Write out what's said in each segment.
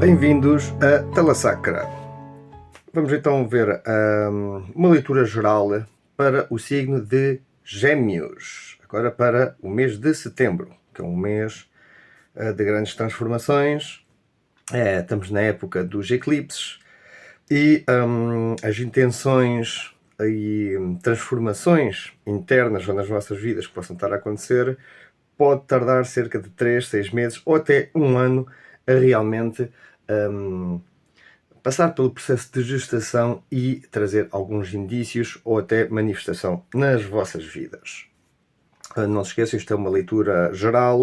Bem-vindos a Talasacra. Vamos então ver uma leitura geral para o signo de Gêmeos, agora para o mês de setembro, que é um mês de grandes transformações. Estamos na época dos eclipses e as intenções e transformações internas nas vossas vidas que possam estar a acontecer pode tardar cerca de 3, 6 meses ou até um ano a realmente passar pelo processo de gestação e trazer alguns indícios ou até manifestação nas vossas vidas. Não se esqueçam, isto é uma leitura geral,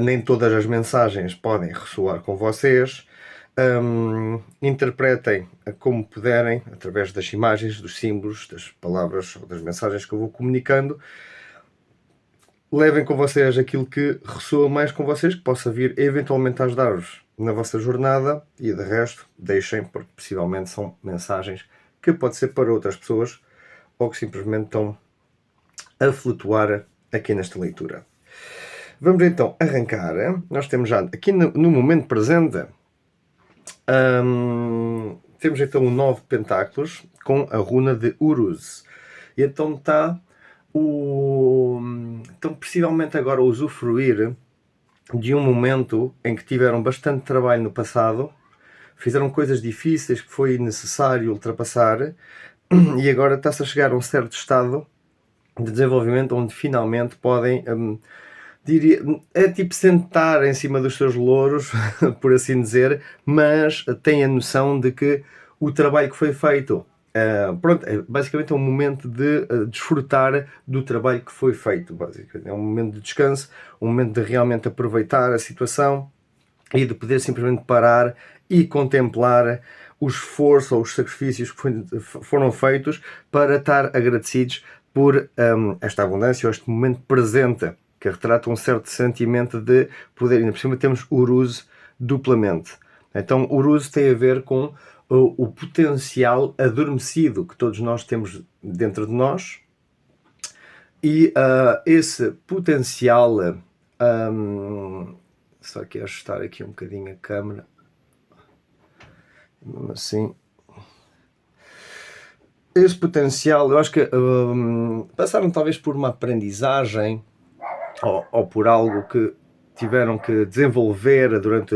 nem todas as mensagens podem ressoar com vocês. Interpretem como puderem, através das imagens, dos símbolos, das palavras ou das mensagens que eu vou comunicando. Levem com vocês aquilo que ressoa mais com vocês, que possa vir eventualmente a ajudar-vos na vossa jornada, e de resto deixem, porque possivelmente são mensagens que pode ser para outras pessoas ou que simplesmente estão a flutuar aqui nesta leitura. Vamos então arrancar. Nós temos já aqui no momento presente, temos então o 9 de pentáculos com a runa de Uruz. E então está estão possivelmente agora a usufruir de um momento em que tiveram bastante trabalho no passado, fizeram coisas difíceis que foi necessário ultrapassar, e agora está-se a chegar a um certo estado de desenvolvimento onde finalmente podem, é tipo sentar em cima dos seus louros, por assim dizer, mas têm a noção de que o trabalho que foi feito, basicamente é um momento de desfrutar do trabalho que foi feito. Basicamente é um momento de descanso, um momento de realmente aproveitar a situação e de poder simplesmente parar e contemplar o esforço ou os sacrifícios que foram feitos, para estar agradecidos por esta abundância ou este momento presente, que retrata um certo sentimento de poder. Ainda por cima temos Uruz duplamente. Então Uruz tem a ver com o potencial adormecido que todos nós temos dentro de nós, e esse potencial, só que ajustar aqui um bocadinho a câmera, assim, esse potencial, eu acho que passaram talvez por uma aprendizagem ou por algo que tiveram que desenvolver durante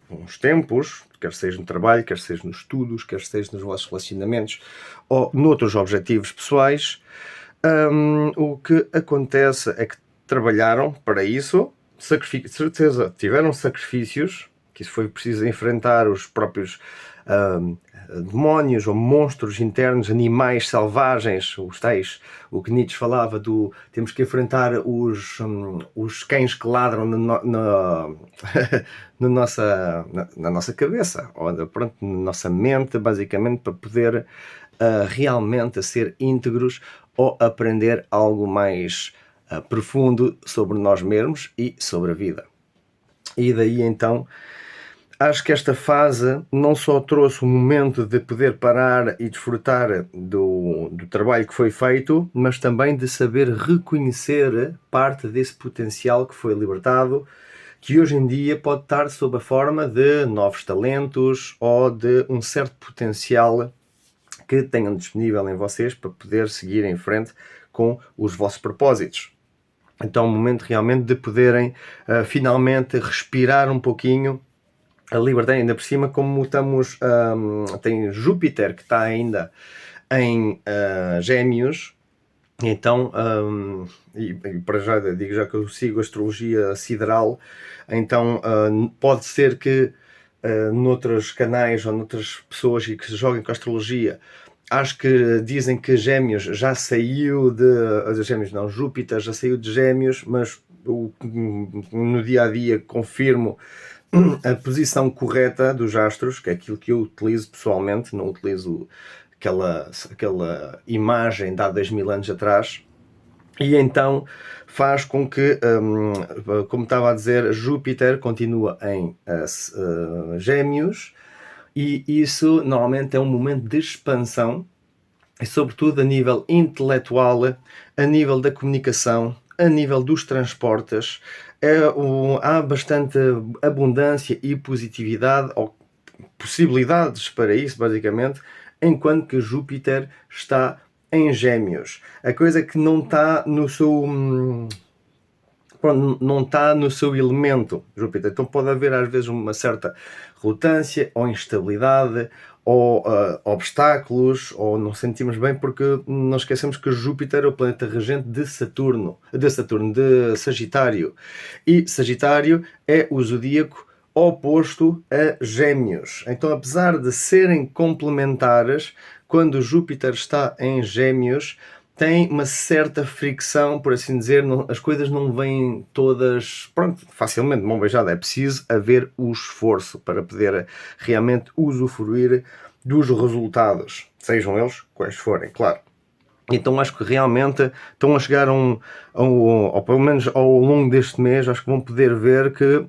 uns tempos, quer seja no trabalho, quer seja nos estudos, quer seja nos vossos relacionamentos ou noutros objetivos pessoais. O que acontece é que trabalharam para isso, de certeza tiveram sacrifícios, que isso foi preciso enfrentar os próprios demónios ou monstros internos, animais selvagens, os tais, o que Nietzsche falava temos que enfrentar os cães que ladram na nossa cabeça, ou pronto, na nossa mente, basicamente, para poder realmente ser íntegros ou aprender algo mais profundo sobre nós mesmos e sobre a vida. E daí então acho que esta fase não só trouxe um momento de poder parar e desfrutar do trabalho que foi feito, mas também de saber reconhecer parte desse potencial que foi libertado, que hoje em dia pode estar sob a forma de novos talentos ou de um certo potencial que tenham disponível em vocês para poder seguir em frente com os vossos propósitos. Então é um momento realmente de poderem finalmente respirar um pouquinho a liberdade, ainda por cima, como estamos, tem Júpiter que está ainda em Gêmeos, então, e para já digo já que eu sigo a astrologia sideral, então pode ser que noutros canais ou noutras pessoas que se joguem com a astrologia, acho que dizem que Gêmeos já saiu Júpiter já saiu de Gêmeos, mas no dia a dia confirmo a posição correta dos astros, que é aquilo que eu utilizo pessoalmente, não utilizo aquela imagem de há 2000 anos atrás. E então faz com que, como estava a dizer, Júpiter continua em Gêmeos, e isso normalmente é um momento de expansão, e sobretudo a nível intelectual, a nível da comunicação, a nível dos transportes, há bastante abundância e positividade, ou possibilidades para isso, basicamente, enquanto que Júpiter está em Gêmeos. A coisa que não está no seu. Pronto, não está no seu elemento, Júpiter. Então pode haver às vezes uma certa relutância ou instabilidade ou obstáculos, ou não sentimos bem porque não esquecemos que Júpiter é o planeta regente de Sagitário. E Sagitário é o zodíaco oposto a Gêmeos. Então, apesar de serem complementares, quando Júpiter está em Gêmeos, tem uma certa fricção, por assim dizer, as coisas não vêm todas, pronto, facilmente de mão beijada. É preciso haver o esforço para poder realmente usufruir dos resultados, sejam eles quais forem, claro. Então acho que realmente estão a chegar ou pelo menos ao longo deste mês, acho que vão poder ver que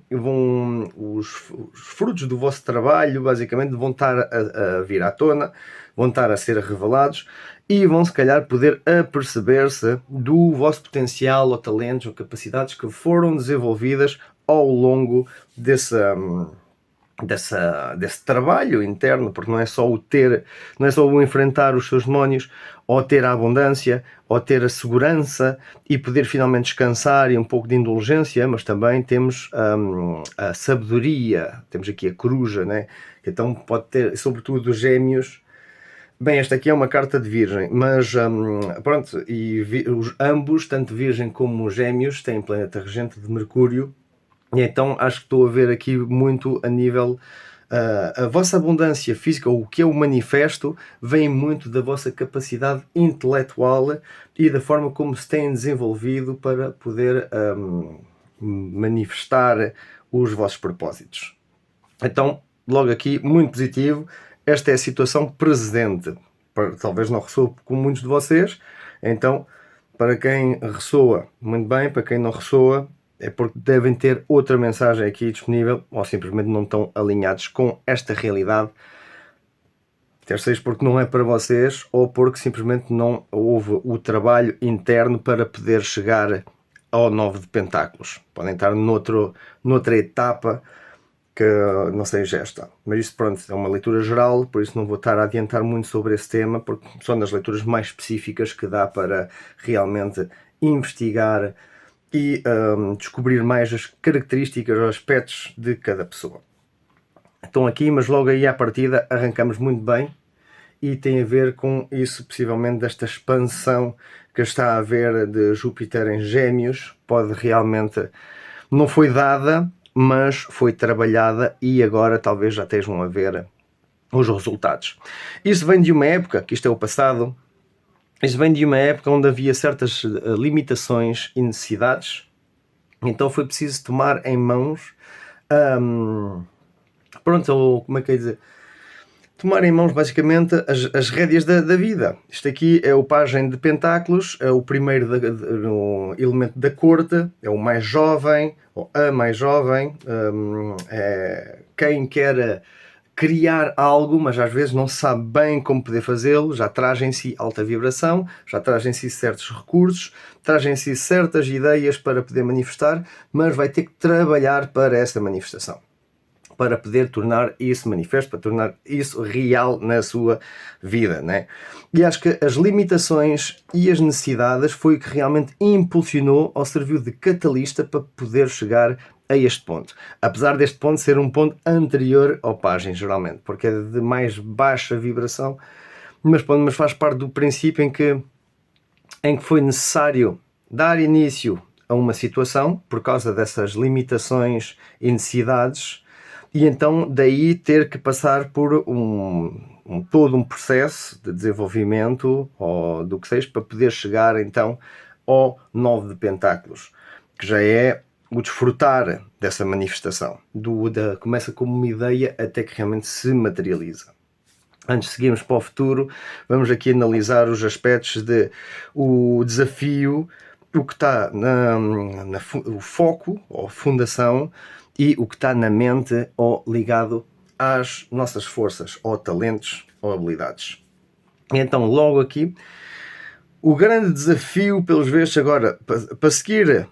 os frutos do vosso trabalho basicamente vão estar a vir à tona, vão estar a ser revelados e vão se calhar poder aperceber-se do vosso potencial ou talentos ou capacidades que foram desenvolvidas ao longo desse trabalho interno, porque não é só o enfrentar os seus demónios, ou ter a abundância, ou ter a segurança e poder finalmente descansar e um pouco de indulgência, mas também temos a sabedoria, temos aqui a coruja, né? Então pode ter, sobretudo os Gêmeos. Bem, esta aqui é uma carta de Virgem, mas pronto, ambos, tanto Virgem como Gêmeos, têm planeta regente de Mercúrio. E então acho que estou a ver aqui muito a nível. A vossa abundância física, ou o que é o manifesto, vem muito da vossa capacidade intelectual e da forma como se têm desenvolvido para poder manifestar os vossos propósitos. Então, logo aqui, muito positivo. Esta é a situação presente. Talvez não ressoe com muitos de vocês. Então, para quem ressoa, muito bem. Para quem não ressoa, é porque devem ter outra mensagem aqui disponível, ou simplesmente não estão alinhados com esta realidade. Quer seja porque não é para vocês, ou porque simplesmente não houve o trabalho interno para poder chegar ao 9 de Pentáculos. Podem estar noutra etapa que não seja esta. Mas isso, pronto, é uma leitura geral, por isso não vou estar a adiantar muito sobre esse tema, porque são das leituras mais específicas que dá para realmente investigar e descobrir mais as características ou aspectos de cada pessoa. Estão aqui, mas logo aí à partida arrancamos muito bem e tem a ver com isso, possivelmente, desta expansão que está a haver de Júpiter em Gêmeos. Pode realmente, não foi dada, mas foi trabalhada e agora talvez já estejam a ver os resultados. Isso vem de uma época, que isto é o passado, isso vem de uma época onde havia certas limitações e necessidades, então foi preciso tomar em mãos, como é que é dizer? Tomar em mãos basicamente as rédeas da vida. Isto aqui é o pajem de Pentáculos, é o primeiro no elemento da corte, é o mais jovem, ou a mais jovem, é quem quer criar algo, mas às vezes não sabe bem como poder fazê-lo, já traz em si alta vibração, já traz em si certos recursos, traz em si certas ideias para poder manifestar, mas vai ter que trabalhar para essa manifestação, para poder tornar isso manifesto, para tornar isso real na sua vida, né? E acho que as limitações e as necessidades foi o que realmente impulsionou ou serviu de catalista para poder chegar a este ponto. Apesar deste ponto ser um ponto anterior ao pajem, geralmente, porque é de mais baixa vibração, mas faz parte do princípio em que foi necessário dar início a uma situação por causa dessas limitações e necessidades, e então daí ter que passar por todo um processo de desenvolvimento ou do que seja para poder chegar então ao 9 de Pentáculos, que já é o desfrutar dessa manifestação. Começa como uma ideia até que realmente se materializa. Antes de seguirmos para o futuro, vamos aqui analisar os aspectos de o desafio, o que está o foco ou fundação e o que está na mente ou ligado às nossas forças ou talentos ou habilidades. E então logo aqui O grande desafio, pelos vistos, agora, para seguir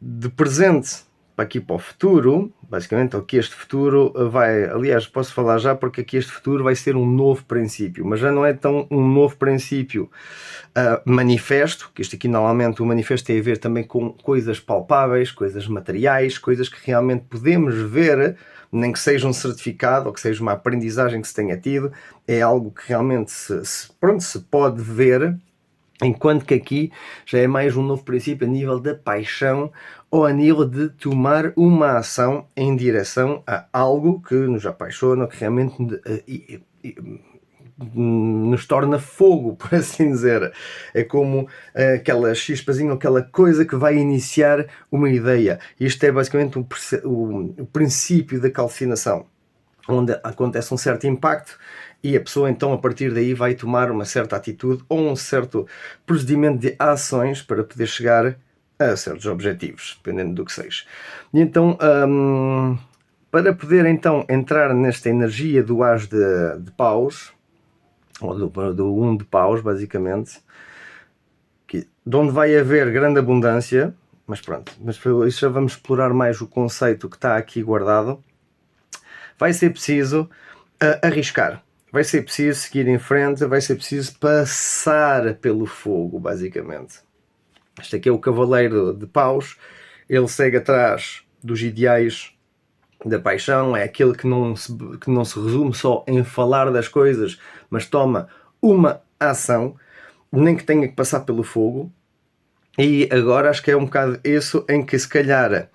de presente para aqui para o futuro, basicamente aqui este futuro vai, aliás, posso falar já porque aqui este futuro vai ser um novo princípio, mas já não é tão um novo princípio manifesto, que isto aqui normalmente o manifesto tem a ver também com coisas palpáveis, coisas materiais, coisas que realmente podemos ver, nem que seja um certificado ou que seja uma aprendizagem que se tenha tido, é algo que realmente se pode ver. Enquanto que aqui já é mais um novo princípio a nível da paixão ou a nível de tomar uma ação em direção a algo que nos apaixona, que realmente nos torna fogo, por assim dizer. É como aquela chispazinha, aquela coisa que vai iniciar uma ideia. Isto é basicamente o princípio da calcinação, onde acontece um certo impacto e a pessoa então a partir daí vai tomar uma certa atitude ou um certo procedimento de ações para poder chegar a certos objetivos, dependendo do que seja. E então, para poder então entrar nesta energia do as de paus, ou do 1 de paus, basicamente, de onde vai haver grande abundância, mas pronto, mas isso já vamos explorar mais o conceito que está aqui guardado. Vai ser preciso arriscar, vai ser preciso seguir em frente, vai ser preciso passar pelo fogo, basicamente. Este aqui é o cavaleiro de paus, ele segue atrás dos ideais da paixão, é aquele que não se resume só em falar das coisas, mas toma uma ação, nem que tenha que passar pelo fogo. E agora acho que é um bocado isso em que se calhar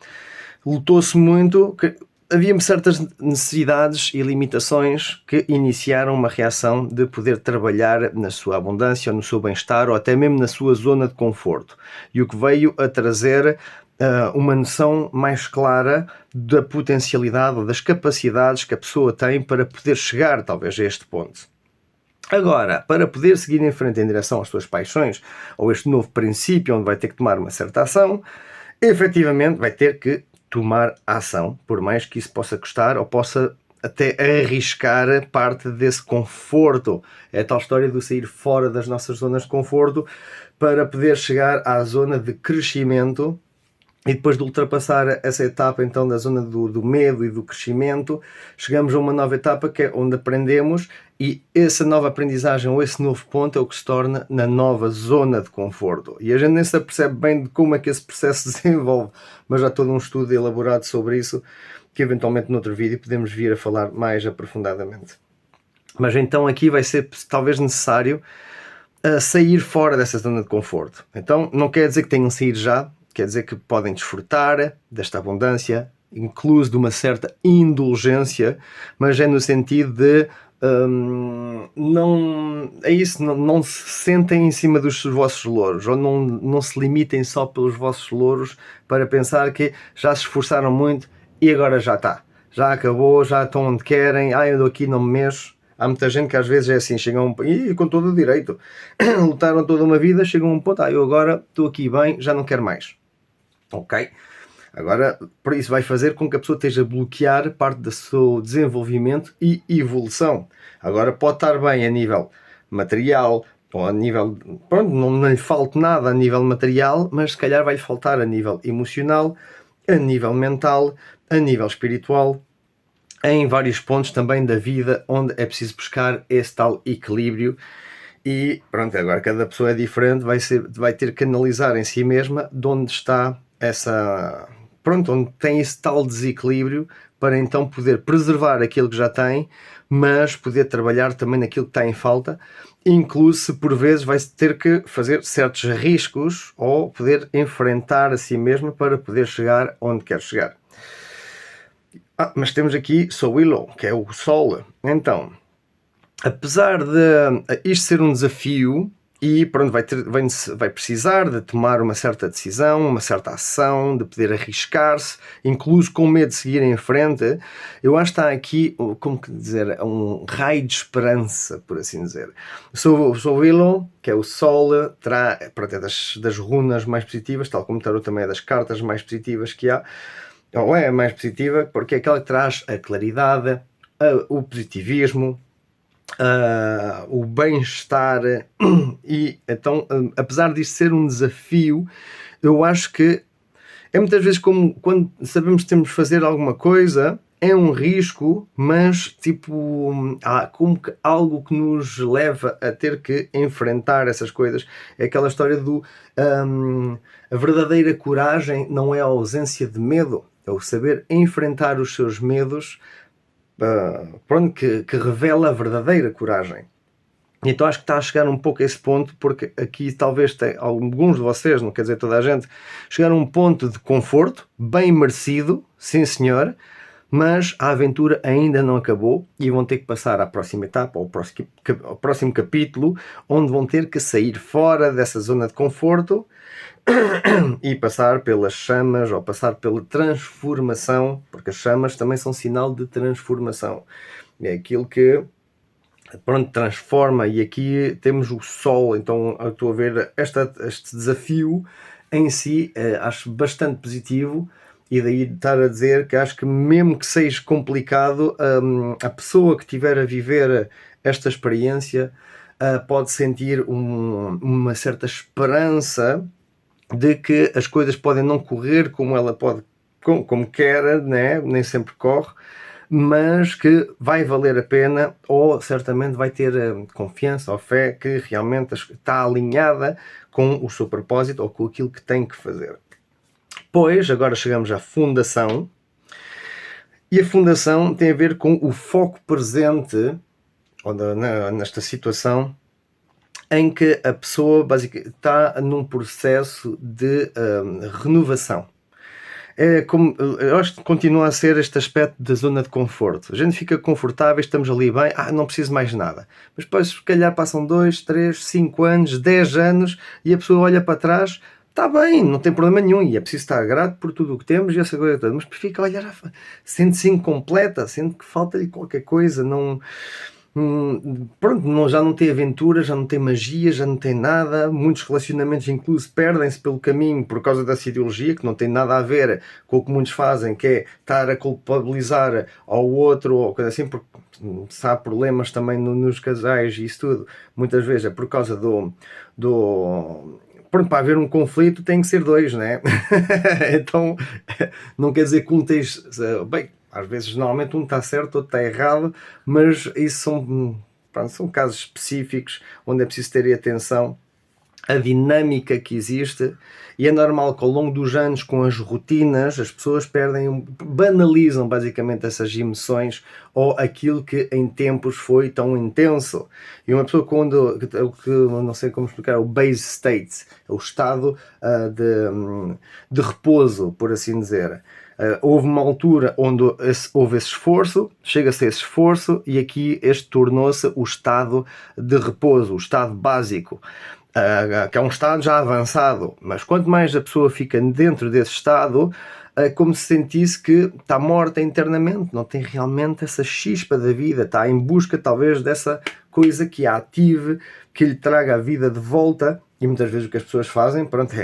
lutou-se muito, que havia certas necessidades e limitações que iniciaram uma reação de poder trabalhar na sua abundância, ou no seu bem-estar, ou até mesmo na sua zona de conforto. E o que veio a trazer uma noção mais clara da potencialidade ou das capacidades que a pessoa tem para poder chegar talvez a este ponto. Agora, para poder seguir em frente em direção às suas paixões, ou este novo princípio onde vai ter que tomar uma certa ação, efetivamente vai ter que tomar ação, por mais que isso possa custar ou possa até arriscar parte desse conforto. É a tal história do sair fora das nossas zonas de conforto para poder chegar à zona de crescimento. E depois de ultrapassar essa etapa então da zona do medo e do crescimento, chegamos a uma nova etapa que é onde aprendemos, e essa nova aprendizagem ou esse novo ponto é o que se torna na nova zona de conforto. E a gente nem se apercebe bem de como é que esse processo se desenvolve, mas já há todo um estudo elaborado sobre isso, que eventualmente noutro vídeo podemos vir a falar mais aprofundadamente. Mas então aqui vai ser talvez necessário sair fora dessa zona de conforto. Então não quer dizer que tenham saído já, quer dizer que podem desfrutar desta abundância, incluso de uma certa indulgência, mas é no sentido de não se sentem em cima dos vossos louros, ou não se limitem só pelos vossos louros para pensar que já se esforçaram muito e agora já está, já acabou, já estão onde querem, eu ando aqui, não me mexo. Há muita gente que às vezes é assim, chegam e com todo o direito, lutaram toda uma vida, chegam a um ponto, eu agora estou aqui bem, já não quero mais. Ok? Agora, por isso vai fazer com que a pessoa esteja a bloquear parte do seu desenvolvimento e evolução. Agora pode estar bem a nível material, ou a nível, pronto, não lhe falta nada a nível material, mas se calhar vai-lhe faltar a nível emocional, a nível mental, a nível espiritual, em vários pontos também da vida onde é preciso buscar esse tal equilíbrio. E pronto, agora cada pessoa é diferente, vai ter que analisar em si mesma de onde está onde tem esse tal desequilíbrio, para então poder preservar aquilo que já tem, mas poder trabalhar também naquilo que está em falta, incluso por vezes vai ter que fazer certos riscos ou poder enfrentar a si mesmo para poder chegar onde quer chegar. Mas temos aqui Sowilo, que é o Sol. Então, apesar de isto ser um desafio, e pronto, vai precisar de tomar uma certa decisão, uma certa ação, de poder arriscar-se, incluso com medo de seguir em frente, eu acho que está aqui, como que dizer, um raio de esperança, por assim dizer. O Willow, que é o Sol, é das runas mais positivas, tal como o Tarot também é das cartas mais positivas que há, ou é a mais positiva, porque é aquela que traz a claridade, o positivismo, o bem-estar, e então, apesar disto ser um desafio, eu acho que é muitas vezes como quando sabemos que temos de fazer alguma coisa, é um risco, mas tipo, há como que algo que nos leva a ter que enfrentar essas coisas. É aquela história do a verdadeira coragem não é a ausência de medo, é o saber enfrentar os seus medos, pronto, que revela a verdadeira coragem. Então acho que está a chegar um pouco a esse ponto, porque aqui talvez alguns de vocês, não quer dizer toda a gente, chegaram a um ponto de conforto, bem merecido, sim senhor, mas a aventura ainda não acabou e vão ter que passar à próxima etapa, ao próximo capítulo, onde vão ter que sair fora dessa zona de conforto e passar pelas chamas ou passar pela transformação, porque as chamas também são sinal de transformação. É aquilo que, pronto, transforma, e aqui temos o sol. Então eu estou a ver este desafio em si, acho bastante positivo, e daí estar a dizer que acho que mesmo que seja complicado, a pessoa que estiver a viver esta experiência pode sentir uma certa esperança de que as coisas podem não correr como ela pode, como quer, né? Nem sempre corre, mas que vai valer a pena, ou certamente vai ter confiança ou fé que realmente está alinhada com o seu propósito ou com aquilo que tem que fazer. Pois, agora chegamos à fundação, e a fundação tem a ver com o foco presente nesta situação em que a pessoa basicamente está num processo de renovação. Eu acho que continua a ser este aspecto da zona de conforto. A gente fica confortável, estamos ali bem, não preciso mais nada. Mas depois, se calhar, passam 2, 3, 5 anos, 10 anos, e a pessoa olha para trás, está bem, não tem problema nenhum, e é preciso estar grato por tudo o que temos e essa coisa toda. Mas fica a olhar, sente-se incompleta, sente que falta-lhe qualquer coisa, não... Pronto, já não tem aventura, já não tem magia, já não tem nada. Muitos relacionamentos incluso perdem-se pelo caminho por causa dessa ideologia, que não tem nada a ver com o que muitos fazem, que é estar a culpabilizar ao outro ou coisa assim, porque se há problemas também nos casais e isso tudo, muitas vezes é por causa pronto, para haver um conflito tem que ser dois, né? Então não quer dizer que um tens... Bem, às vezes, normalmente, um está certo, outro está errado, mas isso são casos específicos onde é preciso ter atenção à dinâmica que existe, e é normal que ao longo dos anos, com as rotinas, as pessoas banalizam basicamente essas emoções ou aquilo que em tempos foi tão intenso. E uma pessoa que não sei como explicar, o base state, o estado de repouso, por assim dizer. Houve uma altura onde houve esse esforço, chega-se a esse esforço, e aqui este tornou-se o estado de repouso, o estado básico, que é um estado já avançado. Mas quanto mais a pessoa fica dentro desse estado, como se sentisse que está morta internamente, não tem realmente essa chispa da vida, está em busca talvez dessa coisa que a ative, que lhe traga a vida de volta. E muitas vezes o que as pessoas fazem, pronto,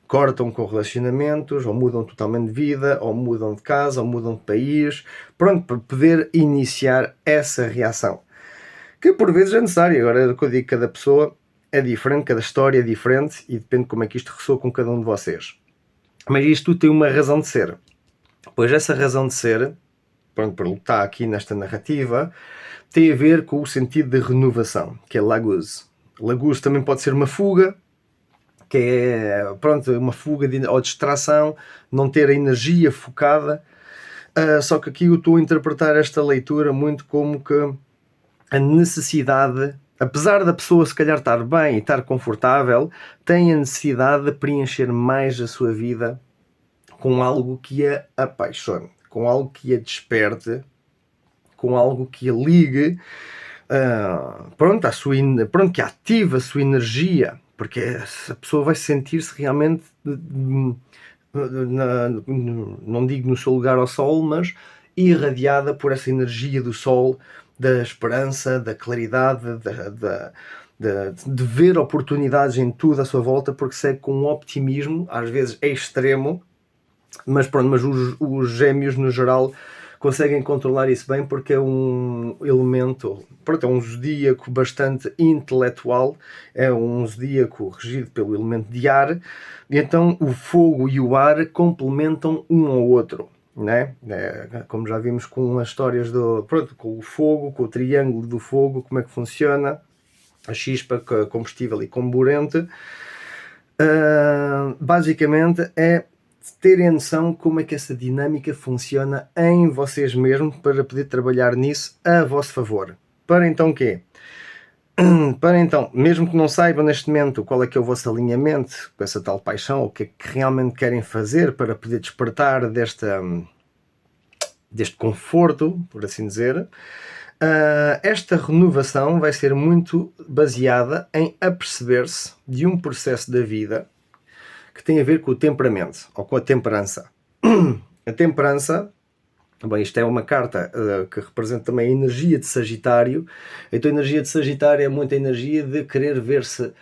cortam com relacionamentos, ou mudam totalmente de vida, ou mudam de casa, ou mudam de país, pronto, para poder iniciar essa reação, que por vezes é necessária. Agora, o que eu digo, cada pessoa é diferente, cada história é diferente, e depende de como é que isto ressoa com cada um de vocês. Mas isto tudo tem uma razão de ser. Pois essa razão de ser, pronto, para lutar aqui nesta narrativa, tem a ver com o sentido de renovação, que é laguz. Laguz também pode ser uma fuga, que é, pronto, uma fuga ou distração, não ter a energia focada. Só que aqui eu estou a interpretar esta leitura muito como que a necessidade, apesar da pessoa se calhar estar bem e estar confortável, tem a necessidade de preencher mais a sua vida com algo que a apaixone, com algo que a desperte, com algo que a ligue, pronto, que ative a sua energia, porque a pessoa vai sentir-se realmente, não digo no seu lugar ao sol, mas irradiada por essa energia do sol, da esperança, da claridade, de ver oportunidades em tudo à sua volta, porque segue com um optimismo, às vezes é extremo, mas pronto, mas os gêmeos no geral conseguem controlar isso bem, porque é um elemento, pronto, é um zodíaco bastante intelectual, é um zodíaco regido pelo elemento de ar, e então o fogo e o ar complementam um ao outro. Né? Como já vimos com as histórias pronto, com o fogo, com o triângulo do fogo, como é que funciona, a chispa, combustível e comburente. Basicamente é terem a noção como é que essa dinâmica funciona em vocês mesmos, para poder trabalhar nisso a vosso favor. Para então o quê? Para então, mesmo que não saibam neste momento qual é que é o vosso alinhamento com essa tal paixão, o que é que realmente querem fazer para poder despertar deste conforto, por assim dizer, esta renovação vai ser muito baseada em aperceber-se de um processo da vida que tem a ver com o temperamento, ou com a temperança. A temperança, bem, isto é uma carta que representa também a energia de Sagitário. Então a energia de Sagitário é muita energia de querer ver-se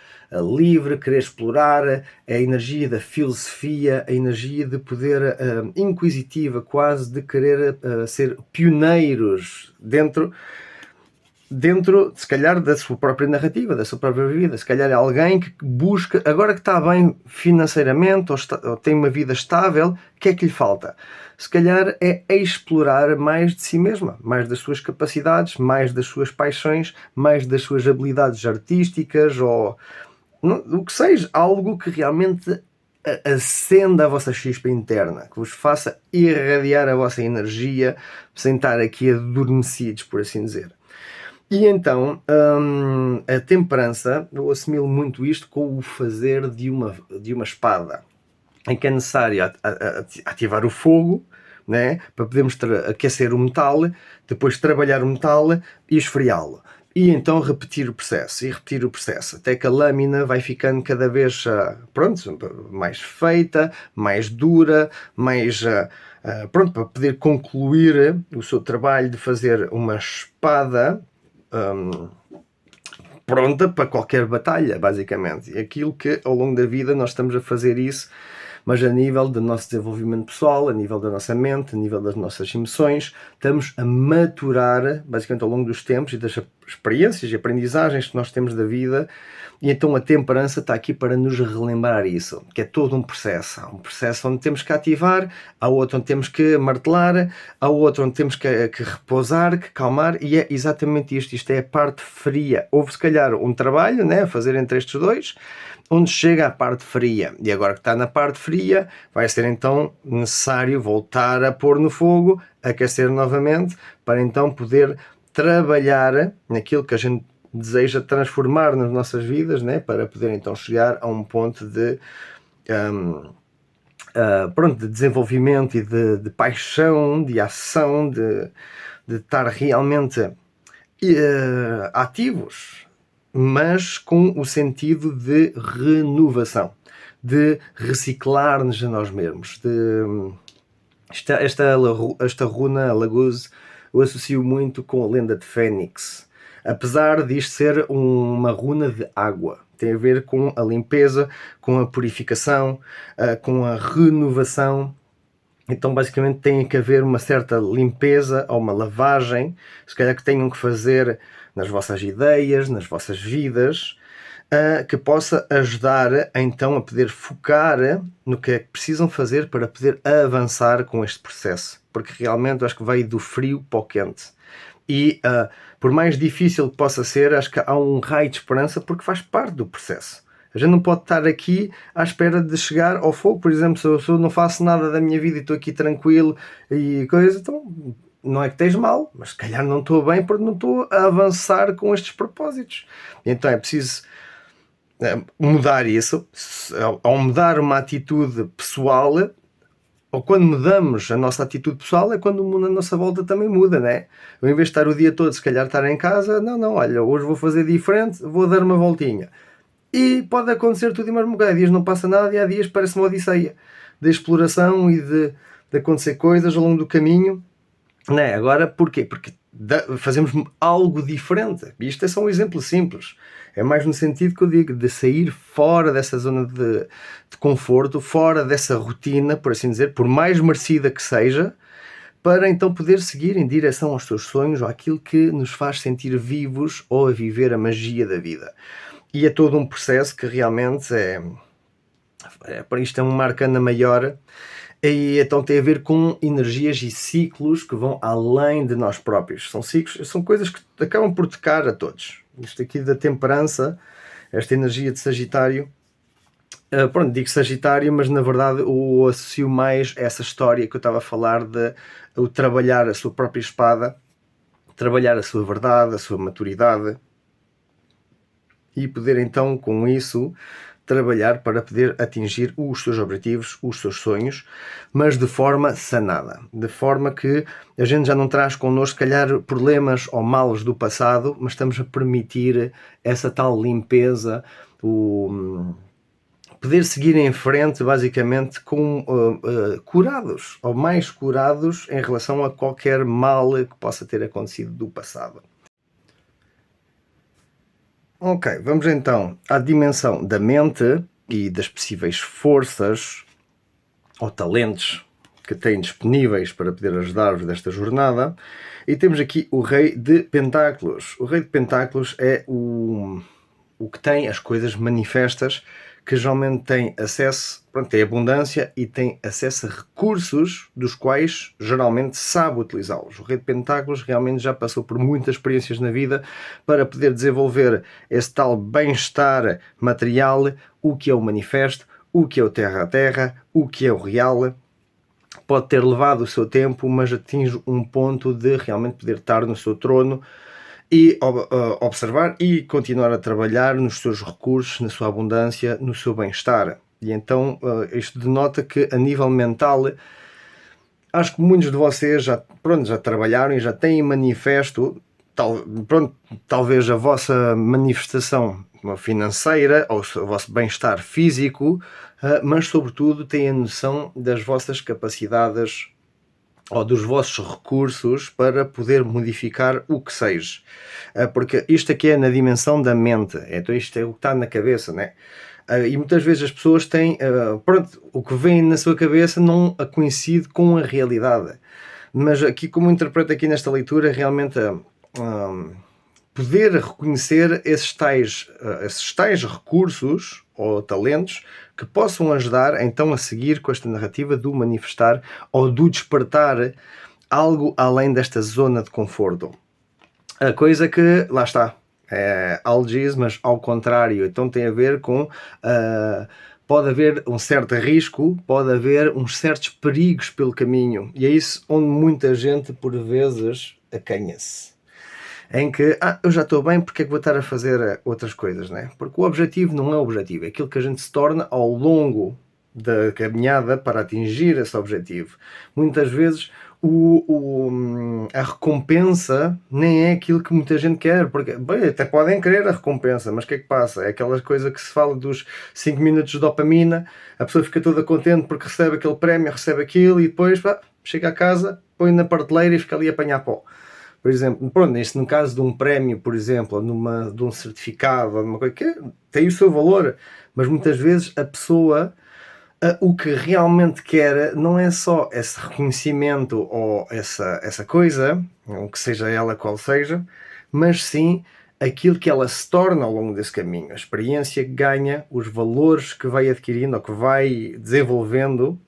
livre, querer explorar, é a energia da filosofia, a energia de poder, inquisitiva quase, de querer ser pioneiros dentro, se calhar, da sua própria narrativa, da sua própria vida. Se calhar é alguém que busca, agora que está bem financeiramente, ou tem uma vida estável, o que é que lhe falta? Se calhar é explorar mais de si mesma, mais das suas capacidades, mais das suas paixões, mais das suas habilidades artísticas, ou o que seja, algo que realmente acenda a vossa chispa interna, que vos faça irradiar a vossa energia, sem estar aqui adormecidos, por assim dizer. E então, a temperança, eu assimilo muito isto com o fazer de uma espada, em que é necessário ativar o fogo, né, para podermos aquecer o metal, depois trabalhar o metal e esfriá-lo. E então repetir o processo, até que a lâmina vai ficando cada vez mais feita, mais dura, mais pronto, para poder concluir o seu trabalho de fazer uma espada pronta para qualquer batalha, basicamente. E aquilo que ao longo da vida nós estamos a fazer isso, mas a nível do nosso desenvolvimento pessoal, a nível da nossa mente, a nível das nossas emoções, estamos a maturar, basicamente, ao longo dos tempos e das experiências e aprendizagens que nós temos da vida. E então a temperança está aqui para nos relembrar isso, que é todo um processo. Há um processo onde temos que ativar, há outro onde temos que martelar, há outro onde temos que repousar, que calmar, e é exatamente isto. Isto é a parte fria. Houve, se calhar, um trabalho, né, a fazer entre estes dois, onde chega à parte fria. E agora que está na parte fria, vai ser então necessário voltar a pôr no fogo, aquecer novamente, para então poder trabalhar naquilo que a gente deseja transformar nas nossas vidas, né? Para poder então chegar a um ponto de de desenvolvimento e de paixão, de ação, de estar realmente ativos, mas com o sentido de renovação, de reciclar-nos a nós mesmos. Esta runa Laguz eu associo muito com a lenda de Fênix, apesar de isto ser uma runa de água. Tem a ver com a limpeza, com a purificação, com a renovação. Então basicamente tem que haver uma certa limpeza ou uma lavagem, se calhar, que tenham que fazer nas vossas ideias, nas vossas vidas, que possa ajudar então a poder focar no que é que precisam fazer para poder avançar com este processo, porque realmente eu acho que vai do frio para o quente. E por mais difícil que possa ser, acho que há um raio de esperança, porque faz parte do processo. A gente não pode estar aqui à espera de chegar ao fogo. Por exemplo, se eu não faço nada da minha vida e estou aqui tranquilo e coisa, então não é que esteja mal, mas se calhar não estou bem porque não estou a avançar com estes propósitos. Então é preciso mudar isso. Ao mudar uma atitude pessoal, ou quando mudamos a nossa atitude pessoal, é quando o mundo à nossa volta também muda, né? Eu, em vez de estar o dia todo, se calhar, estar em casa, não, olha, hoje vou fazer diferente, vou dar uma voltinha. E pode acontecer tudo e mais um bocado. Há dias não passa nada e há dias parece uma odisseia de exploração e de acontecer coisas ao longo do caminho, né? Agora, porquê? Porque fazemos algo diferente. E isto é só um exemplo simples. É mais no sentido que eu digo, de sair fora dessa zona de conforto, fora dessa rotina, por assim dizer, por mais merecida que seja, para então poder seguir em direção aos teus sonhos ou àquilo que nos faz sentir vivos ou a viver a magia da vida. E é todo um processo que realmente para isto é um arcana maior, e então tem a ver com energias e ciclos que vão além de nós próprios. São ciclos, são coisas que acabam por tocar a todos. Isto aqui da temperança, esta energia de Sagitário, pronto, digo Sagitário, mas na verdade eu associo mais a essa história que eu estava a falar de o trabalhar a sua própria espada, trabalhar a sua verdade, a sua maturidade, e poder então com isso trabalhar para poder atingir os seus objetivos, os seus sonhos, mas de forma sanada, de forma que a gente já não traz connosco, se calhar, problemas ou males do passado, mas estamos a permitir essa tal limpeza, poder seguir em frente, basicamente, com curados, ou mais curados em relação a qualquer mal que possa ter acontecido do passado. Ok, vamos então à dimensão da mente e das possíveis forças ou talentos que têm disponíveis para poder ajudar-vos nesta jornada. E temos aqui o Rei de Pentáculos. O Rei de Pentáculos é o que tem as coisas manifestas, que geralmente tem acesso, tem abundância e tem acesso a recursos dos quais geralmente sabe utilizá-los. O Rei de Pentáculos realmente já passou por muitas experiências na vida para poder desenvolver esse tal bem-estar material, o que é o manifesto, o que é o terra a terra, o que é o real. Pode ter levado o seu tempo, mas atinge um ponto de realmente poder estar no seu trono e observar e continuar a trabalhar nos seus recursos, na sua abundância, no seu bem-estar. E então isto denota que a nível mental, acho que muitos de vocês já trabalharam e já têm manifesto, talvez a vossa manifestação financeira ou o vosso bem-estar físico, mas sobretudo têm a noção das vossas capacidades ou dos vossos recursos para poder modificar o que seja. Porque isto aqui é na dimensão da mente, então isto é o que está na cabeça, né? E muitas vezes as pessoas têm, o que vem na sua cabeça não coincide com a realidade. Mas aqui, como interpreto aqui nesta leitura, realmente poder reconhecer esses tais recursos ou talentos que possam ajudar então a seguir com esta narrativa do manifestar ou do despertar algo além desta zona de conforto. A coisa que, lá está, é algiz, mas ao contrário, então tem a ver com pode haver um certo risco, pode haver uns certos perigos pelo caminho, e é isso onde muita gente por vezes acanha-se. Em que, eu já estou bem, porque é que vou estar a fazer outras coisas, né? Porque o objetivo não é o objetivo, é aquilo que a gente se torna ao longo da caminhada para atingir esse objetivo. Muitas vezes a recompensa nem é aquilo que muita gente quer, porque bem, até podem querer a recompensa, mas o que é que passa? É aquela coisa que se fala dos 5 minutos de dopamina, a pessoa fica toda contente porque recebe aquele prémio, recebe aquilo e depois chega a casa, põe na prateleira e fica ali a apanhar pó. Por exemplo, isto no caso de um prémio, por exemplo, ou de um certificado, ou de uma coisa que tem o seu valor, mas muitas vezes a pessoa o que realmente quer não é só esse reconhecimento ou essa coisa, o que seja ela qual seja, mas sim aquilo que ela se torna ao longo desse caminho, a experiência que ganha, os valores que vai adquirindo ou que vai desenvolvendo.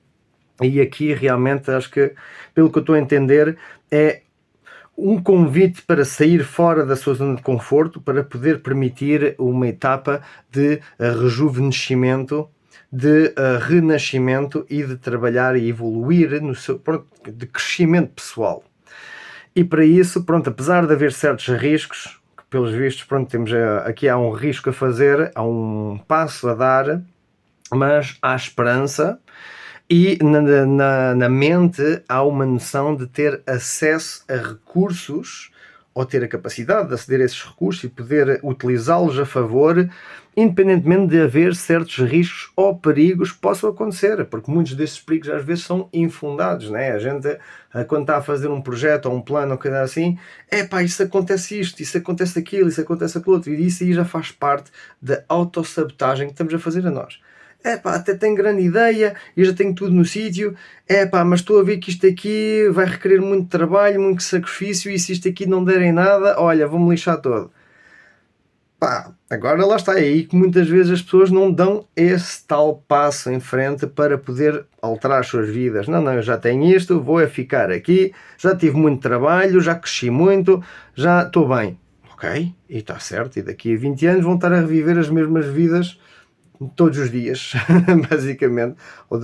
E aqui realmente acho que, pelo que eu estou a entender, é um convite para sair fora da sua zona de conforto, para poder permitir uma etapa de rejuvenescimento, de renascimento e de trabalhar e evoluir no seu de crescimento pessoal. E para isso, apesar de haver certos riscos, que pelos vistos, aqui há um risco a fazer, há um passo a dar, mas há esperança. E na mente há uma noção de ter acesso a recursos, ou ter a capacidade de aceder a esses recursos e poder utilizá-los a favor, independentemente de haver certos riscos ou perigos que possam acontecer, porque muitos desses perigos às vezes são infundados, né? A gente, quando está a fazer um projeto ou um plano ou coisa assim, isso acontece isto, isso acontece aquilo, isso acontece aquilo outro, e isso aí já faz parte da autossabotagem que estamos a fazer a nós. é pá, até tenho grande ideia e já tenho tudo no sítio, é pá, mas estou a ver que isto aqui vai requerer muito trabalho, muito sacrifício e se isto aqui não der em nada, olha, vou-me lixar todo. Pá, agora lá está, é aí que muitas vezes as pessoas não dão esse tal passo em frente para poder alterar as suas vidas. Não, eu já tenho isto, vou é ficar aqui, já tive muito trabalho, já cresci muito, já estou bem. Ok, e está certo, e daqui a 20 anos vão estar a reviver as mesmas vidas todos os dias, basicamente, ou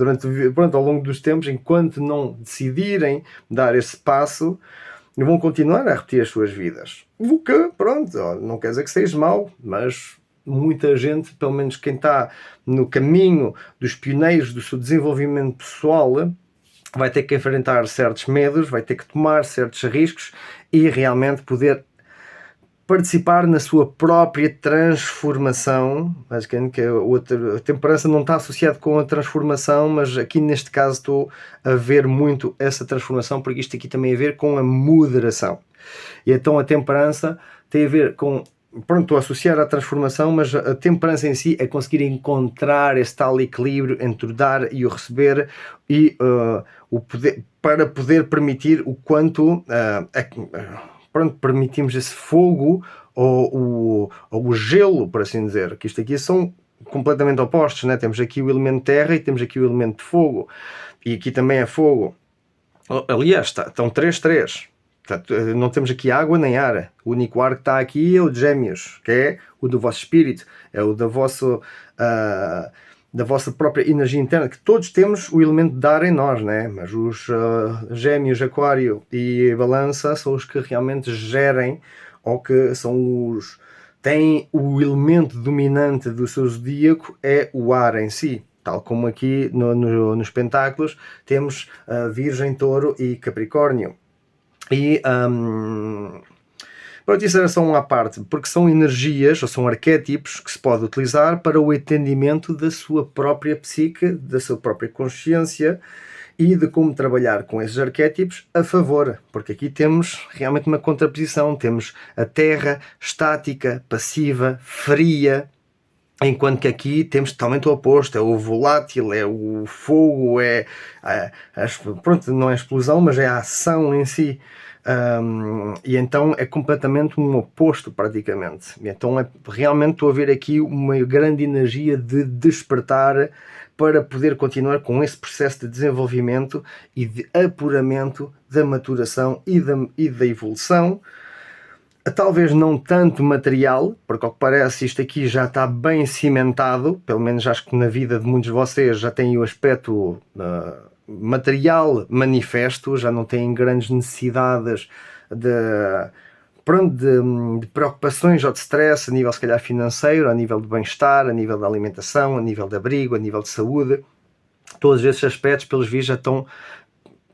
pronto, ao longo dos tempos, enquanto não decidirem dar esse passo, vão continuar a repetir as suas vidas. O que, pronto, não quer dizer que seja mau, mas muita gente, pelo menos quem está no caminho dos pioneiros do seu desenvolvimento pessoal, vai ter que enfrentar certos medos, vai ter que tomar certos riscos e realmente poder participar na sua própria transformação. Basicamente, que a temperança não está associada com a transformação, mas aqui neste caso estou a ver muito essa transformação, porque isto aqui também tem a ver com a moderação. E então a temperança tem a ver com, pronto, estou a associar à transformação, mas a temperança em si é conseguir encontrar esse tal equilíbrio entre o dar e o receber e o poder, para poder permitir o quanto pronto, permitimos esse fogo ou o gelo, por assim dizer, que isto aqui são completamente opostos, né? Temos aqui o elemento terra e temos aqui o elemento de fogo, e aqui também é fogo. Aliás, estão 3-3. Não temos aqui água nem ar. O único ar que está aqui é o de Gêmeos, que é o do vosso espírito, é o da vossa própria energia interna, que todos temos o elemento de ar em nós, né? Mas os Gêmeos, Aquário e Balança são os que realmente gerem, ou que são os têm o elemento dominante do seu zodíaco, é o ar em si. Tal como aqui nos pentáculos temos Virgem, Touro e Capricórnio. E pronto, isso era só uma parte, porque são energias ou são arquétipos que se pode utilizar para o entendimento da sua própria psique, da sua própria consciência e de como trabalhar com esses arquétipos a favor, porque aqui temos realmente uma contraposição, temos a terra estática, passiva, fria, enquanto que aqui temos totalmente o oposto, é o volátil, é o fogo, pronto, não é a explosão, mas é a ação em si. E então é completamente um oposto praticamente. E então realmente estou a ver aqui uma grande energia de despertar para poder continuar com esse processo de desenvolvimento e de apuramento da maturação e da evolução. Talvez não tanto material, porque ao que parece isto aqui já está bem cimentado, pelo menos acho que na vida de muitos de vocês já tem o aspecto material manifesto, já não têm grandes necessidades de preocupações ou de stress a nível se calhar financeiro, a nível de bem-estar, a nível da alimentação, a nível de abrigo, a nível de saúde. Todos esses aspectos, pelos vistos, já estão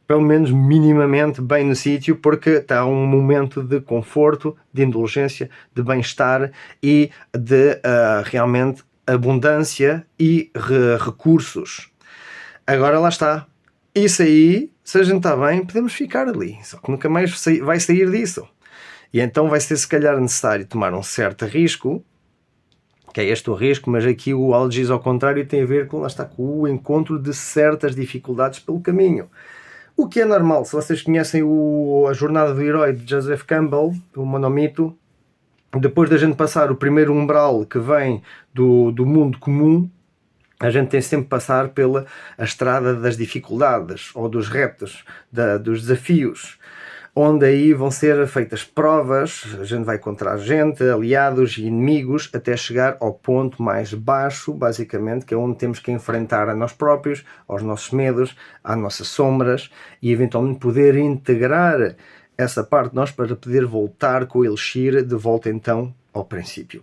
pelo menos minimamente bem no sítio, porque está um momento de conforto, de indulgência, de bem-estar e de realmente abundância e recursos. Agora lá está. Isso aí, se a gente está bem, podemos ficar ali, só que nunca mais vai sair disso. E então vai ser se calhar necessário tomar um certo risco, que é este o risco, mas aqui o Algis ao contrário tem a ver com, lá está, com o encontro de certas dificuldades pelo caminho. O que é normal, se vocês conhecem a Jornada do Herói de Joseph Campbell, o monomito, depois da gente passar o primeiro umbral que vem do mundo comum, a gente tem sempre que passar pela a estrada das dificuldades, ou dos retos, dos desafios, onde aí vão ser feitas provas, a gente vai encontrar gente, aliados e inimigos, até chegar ao ponto mais baixo, basicamente, que é onde temos que enfrentar a nós próprios, aos nossos medos, às nossas sombras, e eventualmente poder integrar essa parte de nós para poder voltar com o Elixir de volta então ao princípio.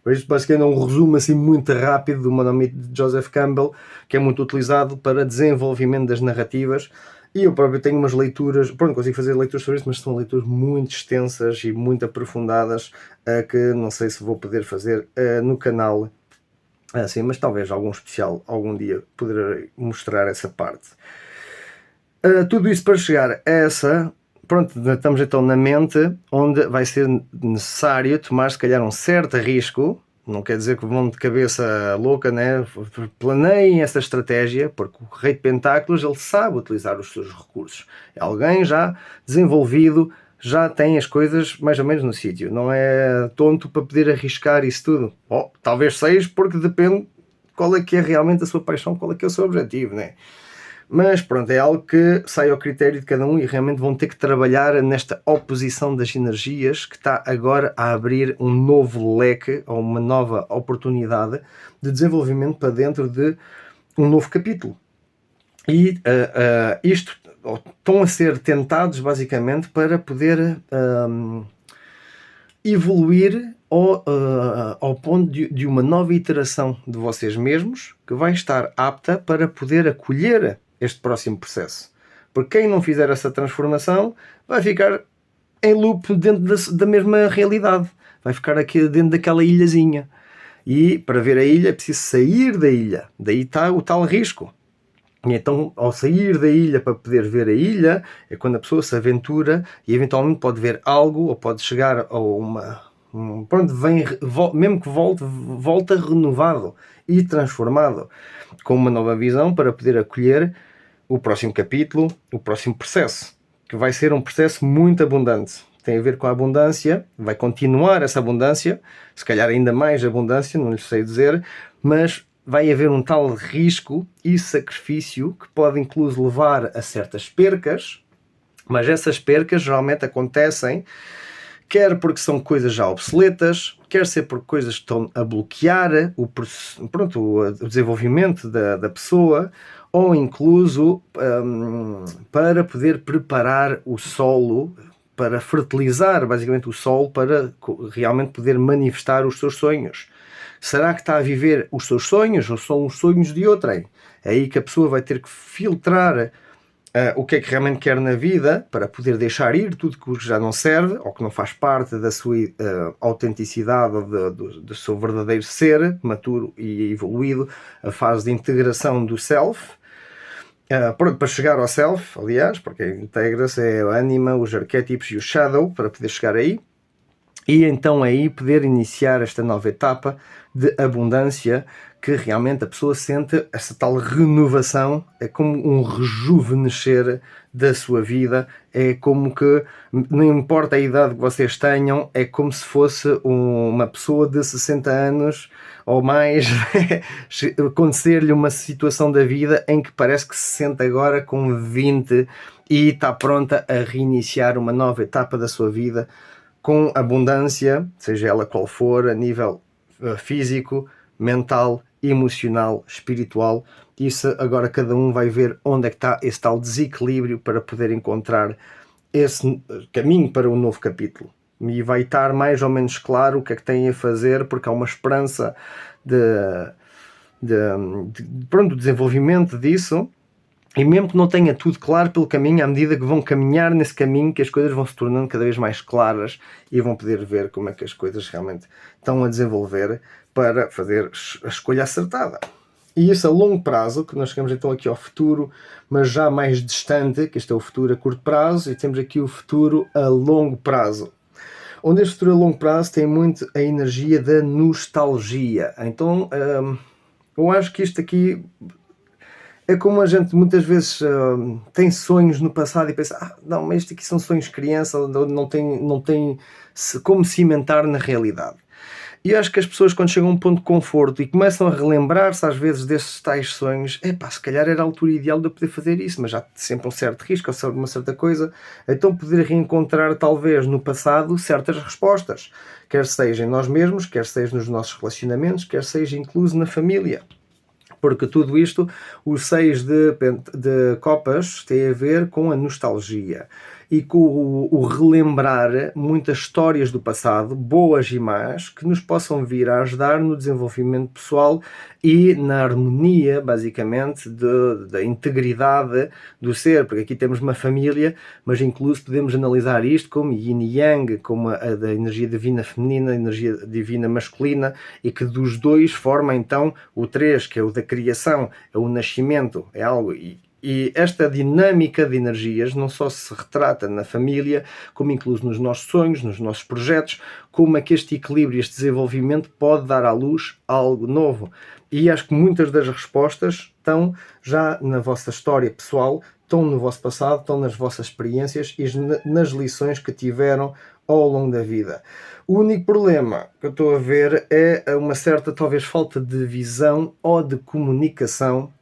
Isto basicamente é um resumo assim muito rápido do monomito de Joseph Campbell, que é muito utilizado para desenvolvimento das narrativas. E eu próprio tenho umas leituras, pronto, consigo fazer leituras sobre isso, mas são leituras muito extensas e muito aprofundadas, que não sei se vou poder fazer no canal, assim, mas talvez algum especial, algum dia poderei mostrar essa parte. Tudo isso para chegar a essa, pronto, estamos então na mente, onde vai ser necessário tomar se calhar um certo risco, Não quer dizer que vão de cabeça louca, né? Planeiem essa estratégia, porque o Rei de Pentáculos, ele sabe utilizar os seus recursos. É alguém já desenvolvido, já tem as coisas mais ou menos no sítio. Não é tonto para poder arriscar isso tudo. Talvez seja, porque depende qual é que é realmente a sua paixão, qual é que é o seu objetivo, né? Mas pronto, é algo que sai ao critério de cada um e realmente vão ter que trabalhar nesta oposição das energias que está agora a abrir um novo leque ou uma nova oportunidade de desenvolvimento para dentro de um novo capítulo. E isto estão a ser tentados basicamente para poder evoluir ao ponto de uma nova iteração de vocês mesmos que vai estar apta para poder acolher este próximo processo. Porque quem não fizer essa transformação vai ficar em loop dentro da mesma realidade. Vai ficar aqui dentro daquela ilhazinha. E para ver a ilha é preciso sair da ilha. Daí está o tal risco. E então, ao sair da ilha para poder ver a ilha, é quando a pessoa se aventura e eventualmente pode ver algo ou pode chegar a pronto, mesmo que volta renovado e transformado com uma nova visão para poder acolher o próximo capítulo, o próximo processo, que vai ser um processo muito abundante. Tem a ver com a abundância, vai continuar essa abundância, se calhar ainda mais abundância, não lhe sei dizer, mas vai haver um tal risco e sacrifício que pode incluso levar a certas percas, mas essas percas geralmente acontecem quer porque são coisas já obsoletas, quer ser por coisas que estão a bloquear o desenvolvimento da pessoa, ou incluso para poder preparar o solo, para fertilizar basicamente o solo para realmente poder manifestar os seus sonhos. Será que está a viver os seus sonhos ou são os sonhos de outrem? É aí que a pessoa vai ter que filtrar o que é que realmente quer na vida para poder deixar ir tudo que já não serve ou que não faz parte da sua autenticidade ou do seu verdadeiro ser, maturo e evoluído, a fase de integração do self, para chegar ao self, aliás, porque integra-se é a ânima, os arquétipos e o shadow, para poder chegar aí, e então aí poder iniciar esta nova etapa de abundância que realmente a pessoa sente essa tal renovação, é como um rejuvenescer da sua vida, é como que, não importa a idade que vocês tenham, é como se fosse uma pessoa de 60 anos ou mais, acontecer-lhe uma situação da vida em que parece que se sente agora com 20 e está pronta a reiniciar uma nova etapa da sua vida, com abundância, seja ela qual for, a nível físico, mental, emocional, espiritual. Isso agora cada um vai ver onde é que está esse tal desequilíbrio para poder encontrar esse caminho para um novo capítulo. E vai estar mais ou menos claro o que é que têm a fazer, porque há uma esperança do desenvolvimento disso. E mesmo que não tenha tudo claro pelo caminho, à medida que vão caminhar nesse caminho, que as coisas vão se tornando cada vez mais claras e vão poder ver como é que as coisas realmente estão a desenvolver para fazer a escolha acertada. E isso a longo prazo, que nós chegamos então aqui ao futuro, mas já mais distante, que este é o futuro a curto prazo, e temos aqui o futuro a longo prazo. Onde este futuro a longo prazo tem muito a energia da nostalgia. Então, eu acho que isto aqui é como a gente muitas vezes tem sonhos no passado e pensa, não, mas isto aqui são sonhos de criança, não tem como cimentar na realidade. E eu acho que as pessoas, quando chegam a um ponto de conforto e começam a relembrar-se às vezes desses tais sonhos, se calhar era a altura ideal de eu poder fazer isso, mas já sempre um certo risco ou uma certa coisa, então poder reencontrar talvez no passado certas respostas, quer seja em nós mesmos, quer seja nos nossos relacionamentos, quer seja incluso na família. Porque tudo isto, o 6 de copas, tem a ver com a nostalgia e com o relembrar muitas histórias do passado, boas e más, que nos possam vir a ajudar no desenvolvimento pessoal e na harmonia, basicamente, da integridade do ser. Porque aqui temos uma família, mas incluso podemos analisar isto como yin e yang, como a da energia divina feminina, a energia divina masculina, e que dos dois forma então o 3, que é o da criação, é o nascimento, é algo E esta dinâmica de energias não só se retrata na família, como inclui nos nossos sonhos, nos nossos projetos, como é que este equilíbrio, este desenvolvimento pode dar à luz algo novo. E acho que muitas das respostas estão já na vossa história pessoal, estão no vosso passado, estão nas vossas experiências e nas lições que tiveram ao longo da vida. O único problema que eu estou a ver é uma certa, talvez, falta de visão ou de comunicação,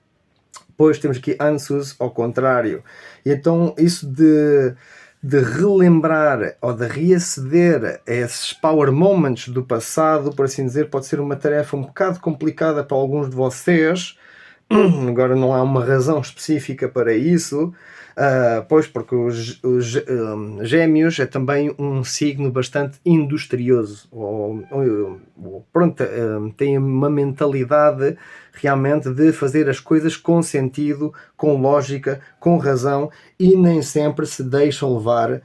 pois temos aqui Ansus ao contrário. E então isso de relembrar ou de reaceder a esses power moments do passado, por assim dizer, pode ser uma tarefa um bocado complicada para alguns de vocês. Agora não há uma razão específica para isso, pois porque os Gêmeos é também um signo bastante industrioso, pronto, tem uma mentalidade realmente de fazer as coisas com sentido, com lógica, com razão e nem sempre se deixam levar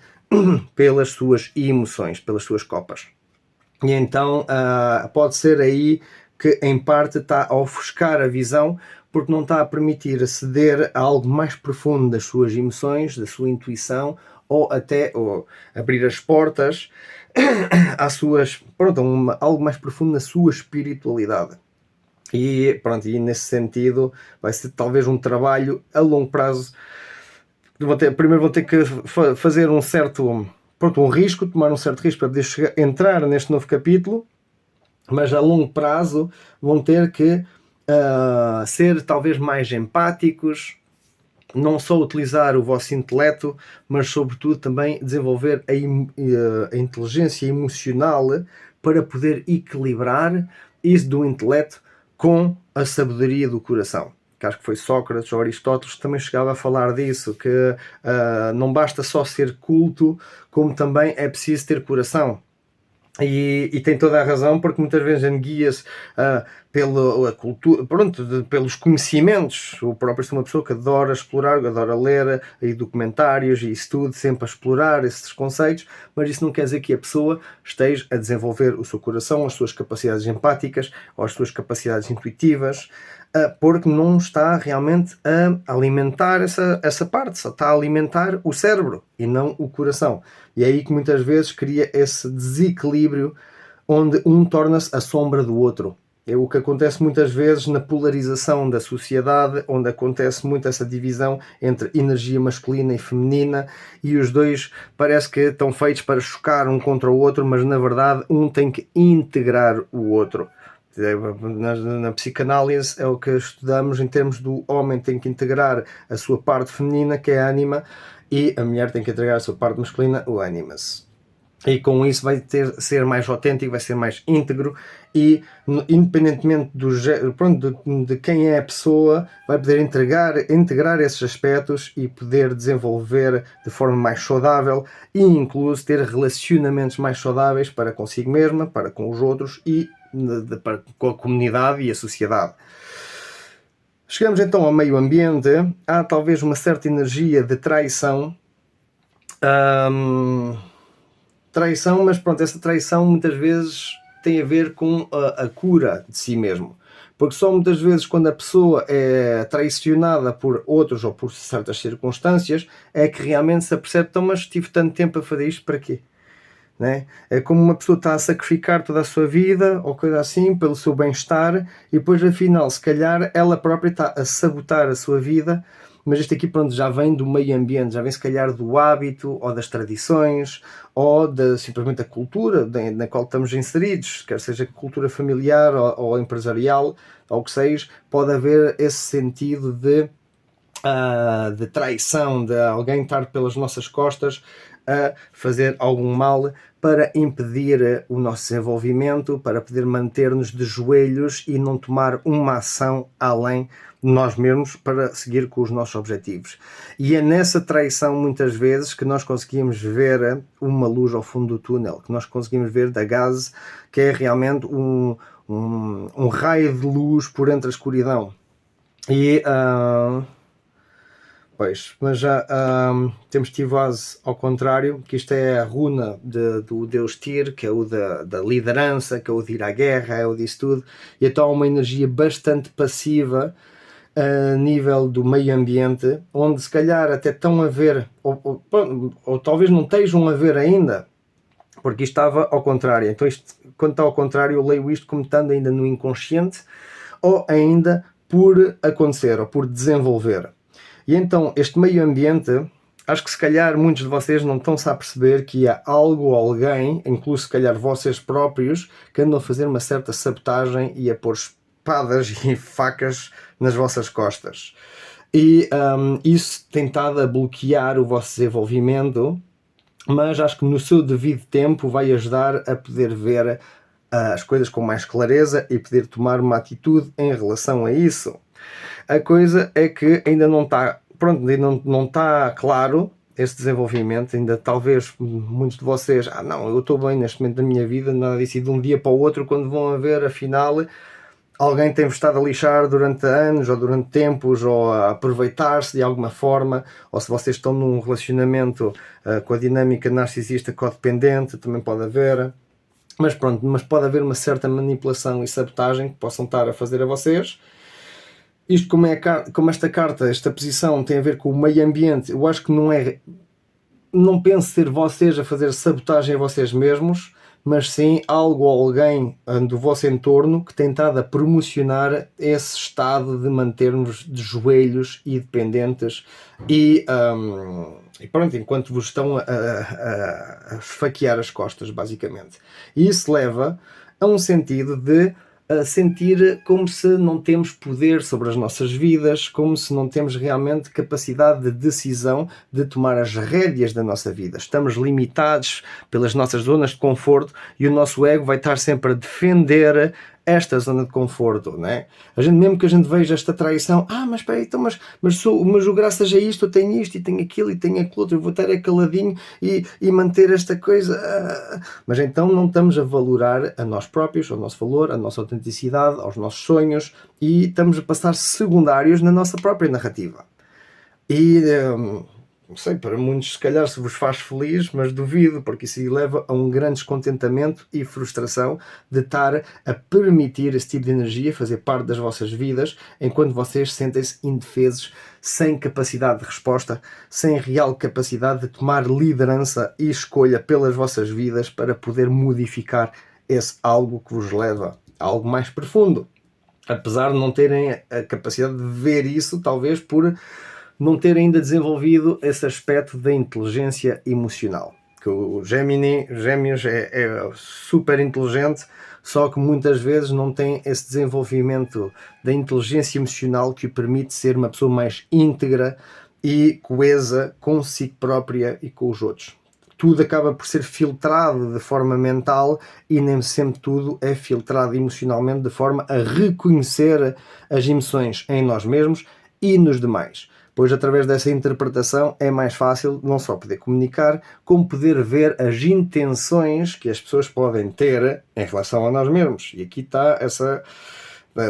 pelas suas emoções, pelas suas copas. E então pode ser aí que em parte está a ofuscar a visão, porque não está a permitir aceder a algo mais profundo das suas emoções, da sua intuição, ou até abrir as portas às suas, pronto, algo mais profundo na sua espiritualidade. E pronto, e nesse sentido vai ser talvez um trabalho a longo prazo. Primeiro vou ter que fazer um certo, pronto, um risco, tomar um certo risco para poder entrar neste novo capítulo, mas a longo prazo vão ter que ser talvez mais empáticos, não só utilizar o vosso intelecto, mas sobretudo também desenvolver a inteligência emocional para poder equilibrar isso do intelecto com a sabedoria do coração. Que acho que foi Sócrates ou Aristóteles que também chegava a falar disso, que não basta só ser culto, como também é preciso ter coração. E tem toda a razão, porque muitas vezes guia-se pela cultura, pronto, pelos conhecimentos. O próprio sou uma pessoa que adora explorar, adora ler e documentários e isso tudo, sempre a explorar esses conceitos, mas isso não quer dizer que a pessoa esteja a desenvolver o seu coração, as suas capacidades empáticas ou as suas capacidades intuitivas, porque não está realmente a alimentar essa parte, só está a alimentar o cérebro e não o coração. E é aí que muitas vezes cria esse desequilíbrio onde um torna-se a sombra do outro. É o que acontece muitas vezes na polarização da sociedade, onde acontece muito essa divisão entre energia masculina e feminina, e os dois parece que estão feitos para chocar um contra o outro, mas na verdade um tem que integrar o outro. Na psicanálise é o que estudamos em termos do homem tem que integrar a sua parte feminina, que é a ânima, e a mulher tem que integrar a sua parte masculina, o animus. E com isso vai ser mais autêntico, vai ser mais íntegro e independentemente de quem é a pessoa, vai poder integrar esses aspectos e poder desenvolver de forma mais saudável e incluso ter relacionamentos mais saudáveis para consigo mesma, para com os outros e com a comunidade e a sociedade. Chegamos então ao meio ambiente. Há talvez uma certa energia de traição. Traição, mas pronto, essa traição muitas vezes tem a ver com a cura de si mesmo. Porque só muitas vezes quando a pessoa é traicionada por outros ou por certas circunstâncias é que realmente se apercebe, então, mas tive tanto tempo a fazer isto para quê? Né? É como uma pessoa está a sacrificar toda a sua vida ou coisa assim pelo seu bem-estar e depois afinal se calhar ela própria está a sabotar a sua vida, mas isto aqui pronto, já vem do meio ambiente, já vem se calhar do hábito ou das tradições ou simplesmente da cultura na qual estamos inseridos, quer seja cultura familiar ou empresarial ou o que seja, pode haver esse sentido de traição, de alguém estar pelas nossas costas a fazer algum mal para impedir o nosso desenvolvimento, para poder manter-nos de joelhos e não tomar uma ação além de nós mesmos para seguir com os nossos objetivos. E é nessa traição muitas vezes que nós conseguimos ver uma luz ao fundo do túnel, que nós conseguimos ver da gás, que é realmente um raio de luz por entre a escuridão. E pois, mas já temos Tivaz ao contrário, que isto é a runa do deus Tyr, que é o da liderança, que é o de ir à guerra, é o disso tudo, e então há uma energia bastante passiva a nível do meio ambiente, onde se calhar até estão a ver, ou talvez não estejam a ver ainda, porque isto estava ao contrário. Então isto, quando está ao contrário, eu leio isto como estando ainda no inconsciente, ou ainda por acontecer, ou por desenvolver. E então este meio ambiente, acho que se calhar muitos de vocês não estão-se a perceber que há algo ou alguém, incluso se calhar vocês próprios, que andam a fazer uma certa sabotagem e a pôr espadas e facas nas vossas costas. E isso tem estado a bloquear o vosso desenvolvimento, mas acho que no seu devido tempo vai ajudar a poder ver as coisas com mais clareza e poder tomar uma atitude em relação a isso. A coisa é que ainda não está, pronto, ainda não está claro esse desenvolvimento, ainda talvez muitos de vocês, não, eu estou bem neste momento da minha vida, nada disso, e de um dia para o outro, quando vão a ver, afinal, alguém tem-vos estado a lixar durante anos, ou durante tempos, ou a aproveitar-se de alguma forma, ou se vocês estão num relacionamento com a dinâmica narcisista codependente, também pode haver. Mas pronto, mas pode haver uma certa manipulação e sabotagem que possam estar a fazer a vocês. Isto como esta carta, esta posição tem a ver com o meio ambiente, eu acho que não penso ser vocês a fazer sabotagem a vocês mesmos, mas sim algo ou alguém do vosso entorno que tem estado a promocionar esse estado de manter-nos de joelhos e dependentes e pronto, enquanto vos estão a esfaquear as costas, basicamente. E isso leva a um sentido de sentir como se não temos poder sobre as nossas vidas, como se não temos realmente capacidade de decisão de tomar as rédeas da nossa vida. Estamos limitados pelas nossas zonas de conforto e o nosso ego vai estar sempre a defender esta zona de conforto, né? Mesmo que a gente veja esta traição, mas espera aí, então, mas graças a isto eu tenho isto e tenho aquilo e tenho aquilo outro, eu vou estar caladinho e manter esta coisa. Mas então não estamos a valorar a nós próprios, o nosso valor, a nossa autenticidade, aos nossos sonhos, e estamos a passar secundários na nossa própria narrativa. E não sei, para muitos se calhar se vos faz feliz, mas duvido, porque isso leva a um grande descontentamento e frustração de estar a permitir esse tipo de energia fazer parte das vossas vidas, enquanto vocês sentem-se indefesos, sem capacidade de resposta, sem real capacidade de tomar liderança e escolha pelas vossas vidas para poder modificar esse algo que vos leva a algo mais profundo. Apesar de não terem a capacidade de ver isso, talvez por não ter ainda desenvolvido esse aspecto da inteligência emocional. Que o Gêmeos é super inteligente, só que muitas vezes não tem esse desenvolvimento da inteligência emocional que o permite ser uma pessoa mais íntegra e coesa consigo própria e com os outros. Tudo acaba por ser filtrado de forma mental e nem sempre tudo é filtrado emocionalmente de forma a reconhecer as emoções em nós mesmos e nos demais. Pois através dessa interpretação é mais fácil não só poder comunicar, como poder ver as intenções que as pessoas podem ter em relação a nós mesmos. E aqui está essa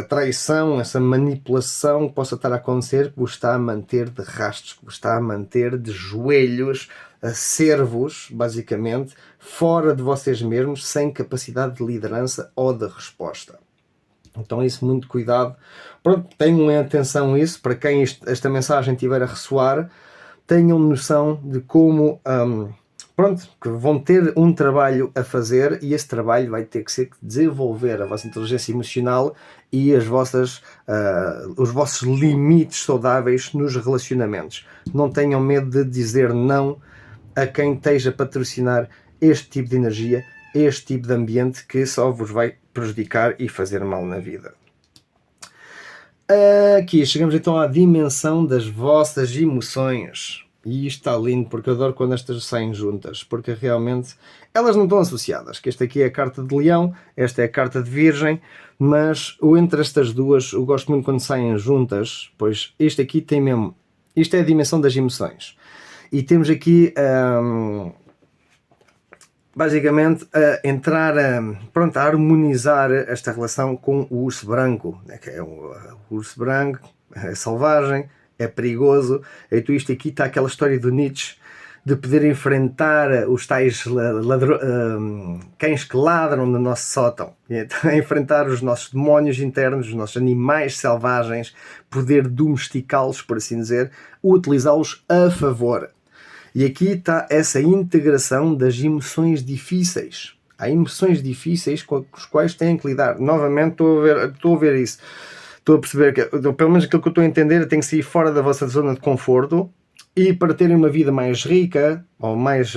traição, essa manipulação que possa estar a acontecer, que vos está a manter de rastros, que vos está a manter de joelhos, a ser-vos, basicamente, fora de vocês mesmos, sem capacidade de liderança ou de resposta. Então isso, muito cuidado. Pronto, tenham atenção a isso, para quem esta mensagem estiver a ressoar, tenham noção de como, que vão ter um trabalho a fazer, e esse trabalho vai ter que ser desenvolver a vossa inteligência emocional e os vossos limites saudáveis nos relacionamentos. Não tenham medo de dizer não a quem esteja a patrocinar este tipo de energia, este tipo de ambiente que só vos vai prejudicar e fazer mal na vida. Aqui chegamos então à dimensão das vossas emoções. E isto está lindo, porque eu adoro quando estas saem juntas, porque realmente elas não estão associadas, que esta aqui é a carta de Leão, esta é a carta de Virgem, mas entre estas duas eu gosto muito quando saem juntas, pois isto aqui tem mesmo, isto é a dimensão das emoções. E temos aqui basicamente a entrar a harmonizar esta relação com o urso branco, né? Que é o urso branco, é selvagem, é perigoso. Então isto aqui está aquela história do Nietzsche, de poder enfrentar os tais cães que ladram no nosso sótão, e então, enfrentar os nossos demónios internos, os nossos animais selvagens, poder domesticá-los, por assim dizer, utilizá-los a favor. E aqui está essa integração das emoções difíceis. Há emoções difíceis com os quais têm que lidar. Novamente estou a ver isso. Estou a perceber que, pelo menos aquilo que eu estou a entender, tem que sair fora da vossa zona de conforto, e para terem uma vida mais rica, ou mais,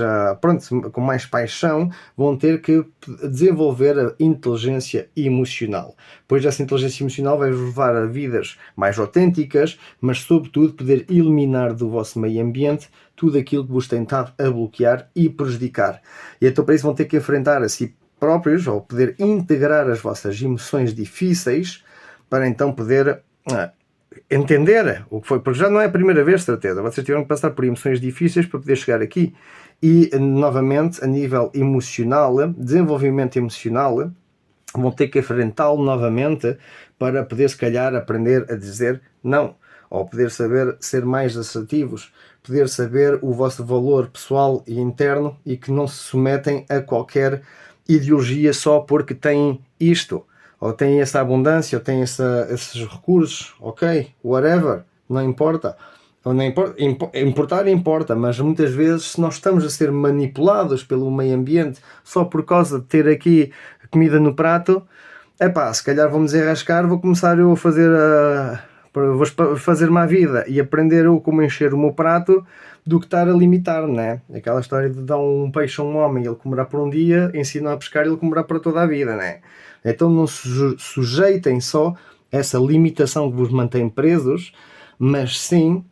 com mais paixão, vão ter que desenvolver a inteligência emocional. Pois essa inteligência emocional vai-vos levar a vidas mais autênticas, mas sobretudo poder eliminar do vosso meio ambiente tudo aquilo que vos tem estado a bloquear e prejudicar. E então para isso vão ter que enfrentar a si próprios, ou poder integrar as vossas emoções difíceis, para então poder entender o que foi, porque já não é a primeira vez, certeza, vocês tiveram que passar por emoções difíceis para poder chegar aqui, e novamente a nível emocional, desenvolvimento emocional, vão ter que enfrentá-lo novamente para poder se calhar aprender a dizer não, ou poder saber ser mais assertivos, poder saber o vosso valor pessoal e interno, e que não se submetem a qualquer ideologia só porque têm isto, ou têm essa abundância, ou têm esses recursos, ok, whatever, não importa. Ou não importa, importar importa, mas muitas vezes, se nós estamos a ser manipulados pelo meio ambiente só por causa de ter aqui comida no prato, se calhar vou-me desenrascar, vou começar eu a fazer vou fazer uma vida e aprender eu como encher o meu prato, do que estar a limitar, né? Aquela história de dar um peixe a um homem, ele comerá por um dia, ensina a pescar e ele comerá para toda a vida, né? Então não se sujeitem só a essa limitação que vos mantém presos, mas sim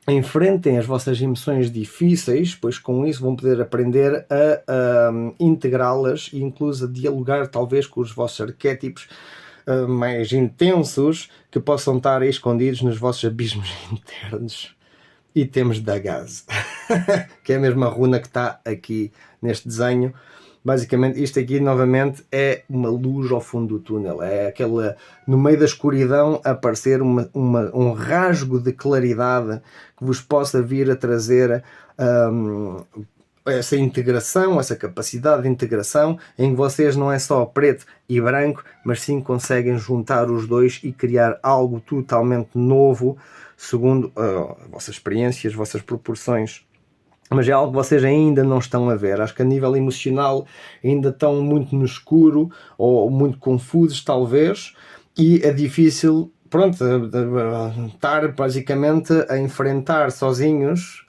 enfrentem as vossas emoções difíceis, pois com isso vão poder aprender a integrá-las, e incluso a dialogar talvez com os vossos arquétipos mais intensos, que possam estar aí escondidos nos vossos abismos internos. E temos da gás, que é a mesma runa que está aqui neste desenho. Basicamente isto aqui novamente é uma luz ao fundo do túnel, é aquela, no meio da escuridão, aparecer um rasgo de claridade que vos possa vir a trazer essa integração, essa capacidade de integração, em que vocês não é só preto e branco, mas sim conseguem juntar os dois e criar algo totalmente novo, segundo a vossa experiência, as vossas proporções. Mas é algo que vocês ainda não estão a ver. Acho que a nível emocional ainda estão muito no escuro, ou muito confusos talvez, e é difícil, estar basicamente a enfrentar sozinhos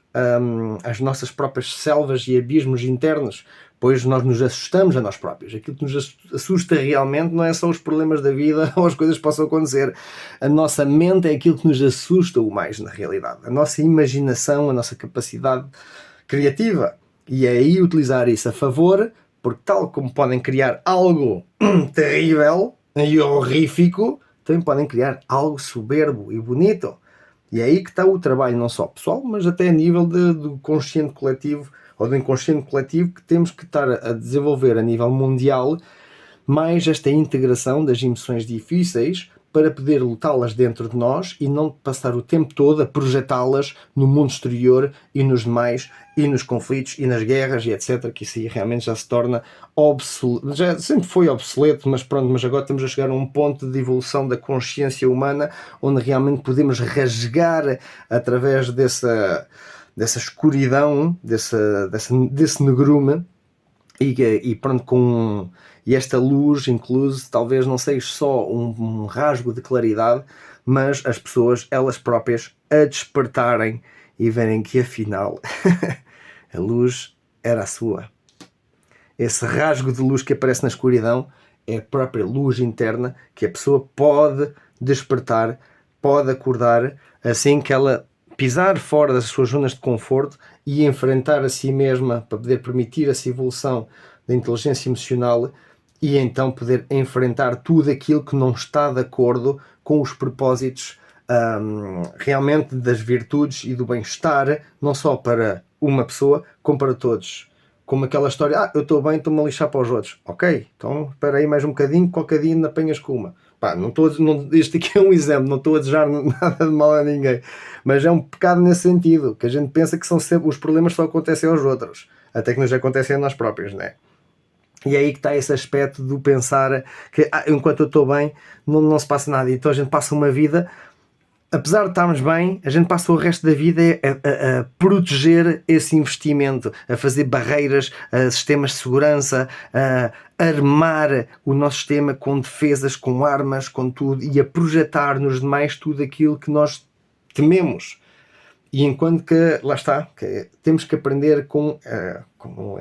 as nossas próprias selvas e abismos internos, pois nós nos assustamos a nós próprios. Aquilo que nos assusta realmente não é só os problemas da vida ou as coisas que possam acontecer. A nossa mente é aquilo que nos assusta o mais, na realidade. A nossa imaginação, a nossa capacidade criativa. E é aí utilizar isso a favor, porque tal como podem criar algo terrível e horrífico, também podem criar algo soberbo e bonito. E é aí que está o trabalho, não só pessoal, mas até a nível do consciente coletivo, ou do inconsciente coletivo, que temos que estar a desenvolver a nível mundial, mais esta integração das emoções difíceis, para poder lutá-las dentro de nós e não passar o tempo todo a projetá-las no mundo exterior e nos demais, e nos conflitos e nas guerras e etc, que isso aí realmente já se torna obsoleto. Já sempre foi obsoleto, mas agora estamos a chegar a um ponto de evolução da consciência humana, onde realmente podemos rasgar através dessa escuridão, desse negrume, e esta luz, incluso, talvez não seja só um rasgo de claridade, mas as pessoas, elas próprias, a despertarem e verem que afinal a luz era a sua. Esse rasgo de luz que aparece na escuridão é a própria luz interna, que a pessoa pode despertar, pode acordar, assim que ela pisar fora das suas zonas de conforto e enfrentar a si mesma, para poder permitir essa evolução da inteligência emocional, e então poder enfrentar tudo aquilo que não está de acordo com os propósitos realmente das virtudes e do bem-estar, não só para uma pessoa, como para todos. Como aquela história, eu estou bem, estou-me a lixar para os outros. Ok, então espera aí mais um bocadinho, qualquer dia ainda apanhas com uma. pá, não estou não, este aqui é um exemplo, não estou a desejar nada de mal a ninguém, mas é um pecado nesse sentido, que a gente pensa que são sempre, os problemas só acontecem aos outros, até que nos acontecem a nós próprios, não é? E é aí que está esse aspecto do pensar que enquanto eu estou bem, não se passa nada. Então a gente passa uma vida, apesar de estarmos bem, a gente passa o resto da vida a proteger esse investimento, a fazer barreiras, a sistemas de segurança, a armar o nosso sistema com defesas, com armas, com tudo, e a projetar nos demais tudo aquilo que nós tememos. E enquanto que, lá está, que temos que aprender com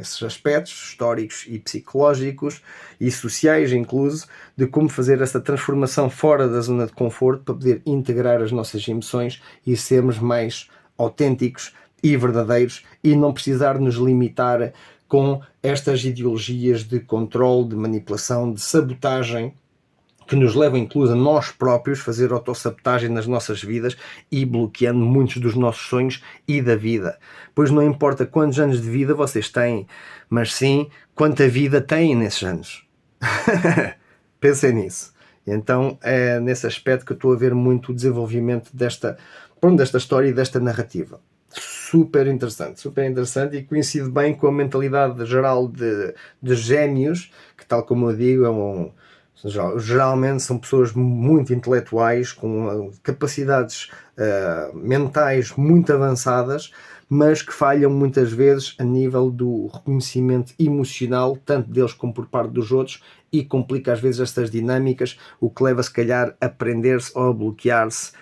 esses aspectos históricos e psicológicos e sociais, incluso, de como fazer essa transformação fora da zona de conforto para poder integrar as nossas emoções e sermos mais autênticos e verdadeiros e não precisar nos limitar com estas ideologias de controle, de manipulação, de sabotagem, que nos levam incluso a nós próprios fazer autossabotagem nas nossas vidas e bloqueando muitos dos nossos sonhos e da vida. Pois não importa quantos anos de vida vocês têm, mas sim quanta vida têm nesses anos. Pensem nisso. Então é nesse aspecto que eu estou a ver muito o desenvolvimento desta história e desta narrativa. Super interessante e coincide bem com a mentalidade geral de Gêmeos, que, tal como eu digo, geralmente são pessoas muito intelectuais, com capacidades mentais muito avançadas, mas que falham muitas vezes a nível do reconhecimento emocional, tanto deles como por parte dos outros, e complica às vezes estas dinâmicas, o que leva se calhar a prender-se ou a bloquear-se,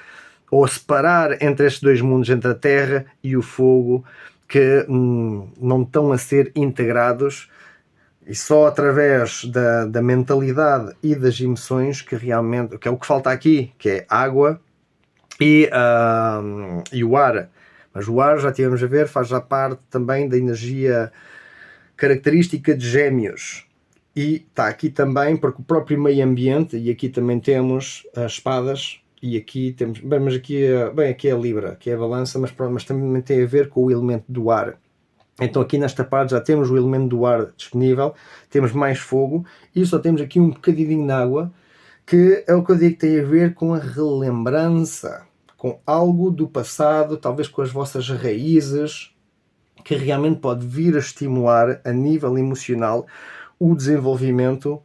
ou a separar entre estes dois mundos, entre a terra e o fogo, que não estão a ser integrados. E só através da mentalidade e das emoções que realmente, que é o que falta aqui, que é água e o ar. Mas o ar, já tivemos a ver, faz já parte também da energia característica de Gêmeos. E está aqui também, porque o próprio meio ambiente, e aqui também temos as espadas, e aqui temos, mas aqui é a Libra, que é a balança, mas também tem a ver com o elemento do ar. Então aqui nesta parte já temos o elemento do ar disponível, temos mais fogo e só temos aqui um bocadinho de água, que é o que eu digo que tem a ver com a relembrança, com algo do passado, talvez com as vossas raízes, que realmente pode vir a estimular a nível emocional o desenvolvimento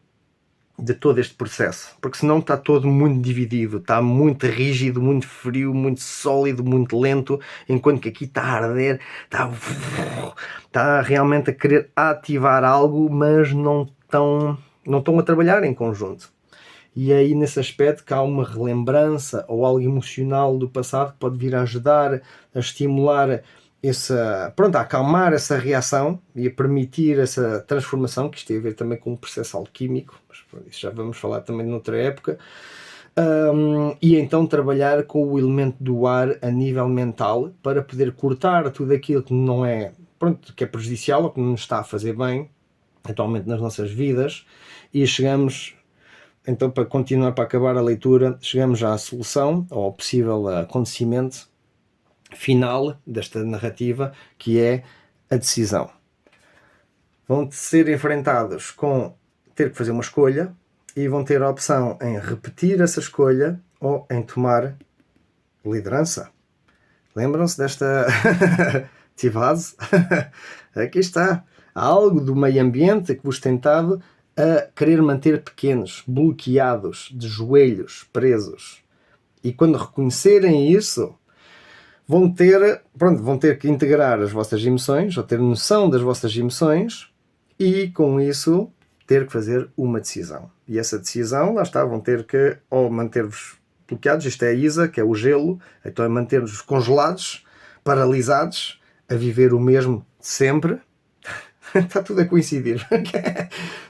de todo este processo, porque senão está todo muito dividido, está muito rígido, muito frio, muito sólido, muito lento, enquanto que aqui está a arder, está realmente a querer ativar algo, mas não estão a trabalhar em conjunto. E é aí nesse aspecto que há uma relembrança ou algo emocional do passado que pode vir a ajudar a estimular a acalmar essa reação e a permitir essa transformação, que isto tem a ver também com o processo alquímico, mas isso já vamos falar também noutra época, e então trabalhar com o elemento do ar a nível mental para poder cortar tudo aquilo que não é, que é prejudicial ou que não nos está a fazer bem atualmente nas nossas vidas, e chegamos, então, para continuar, para acabar a leitura, chegamos já à solução, ou ao possível acontecimento final desta narrativa, que é a decisão. Vão ser enfrentados com ter que fazer uma escolha e vão ter a opção em repetir essa escolha ou em tomar liderança. Lembram-se desta Tivaz? Aqui está. Há algo do meio ambiente que vos tem estado a querer manter pequenos, bloqueados, de joelhos, presos. E quando reconhecerem isso, vão ter que integrar as vossas emoções, ou ter noção das vossas emoções, e com isso ter que fazer uma decisão. E essa decisão, lá está, vão ter que ou manter-vos bloqueados, isto é a ISA, que é o gelo, então é manter-vos congelados, paralisados, a viver o mesmo sempre. Está tudo a coincidir.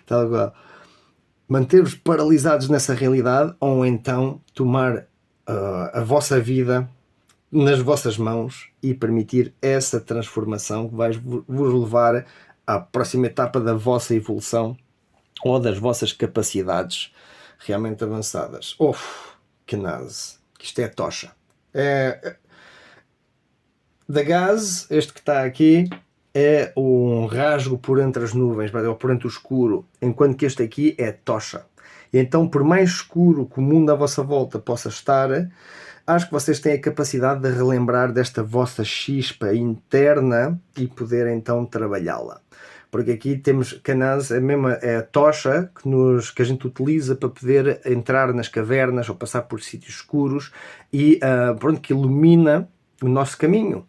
Tal igual. Manter-vos paralisados nessa realidade, ou então tomar a vossa vida nas vossas mãos e permitir essa transformação que vai vos levar à próxima etapa da vossa evolução ou das vossas capacidades realmente avançadas. Que naze, que isto é tocha. Da gás, este que está aqui é um rasgo por entre as nuvens, ou por entre o escuro, enquanto que este aqui é tocha. E então, por mais escuro que o mundo à vossa volta possa estar, acho que vocês têm a capacidade de relembrar desta vossa chispa interna e poder então trabalhá-la. Porque aqui temos canais, é a tocha que a gente utiliza para poder entrar nas cavernas ou passar por sítios escuros e pronto, que ilumina o nosso caminho.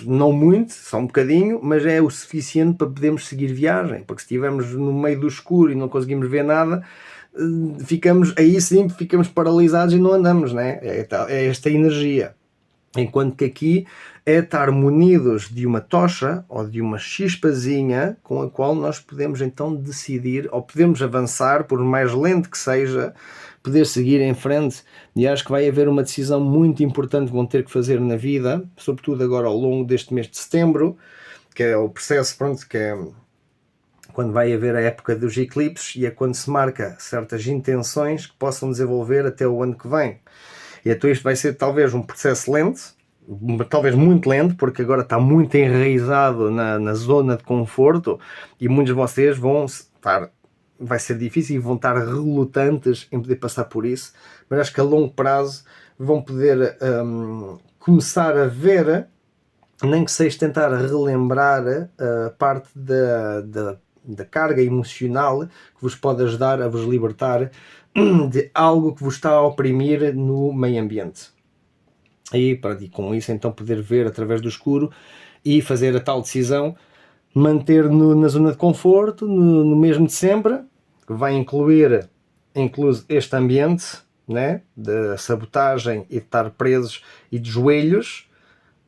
Não muito, só um bocadinho, mas é o suficiente para podermos seguir viagem, porque se estivermos no meio do escuro e não conseguimos ver nada, ficamos paralisados e não andamos, né? É esta energia. Enquanto que aqui é estar munidos de uma tocha ou de uma chispazinha com a qual nós podemos então decidir, ou podemos avançar, por mais lento que seja, poder seguir em frente. E acho que vai haver uma decisão muito importante que vão ter que fazer na vida, sobretudo agora ao longo deste mês de setembro, que é o processo, pronto, que é quando vai haver a época dos eclipses e é quando se marca certas intenções que possam desenvolver até o ano que vem. E então isto vai ser talvez um processo lento, talvez muito lento, porque agora está muito enraizado na zona de conforto e muitos de vocês vão estar, vai ser difícil e vão estar relutantes em poder passar por isso, mas acho que a longo prazo vão poder começar a ver, nem que seja tentar relembrar a parte da carga emocional que vos pode ajudar a vos libertar de algo que vos está a oprimir no meio ambiente. E com isso então poder ver através do escuro e fazer a tal decisão, manter na zona de conforto, no mesmo de sempre, que vai incluir este ambiente, né, de sabotagem e de estar presos e de joelhos,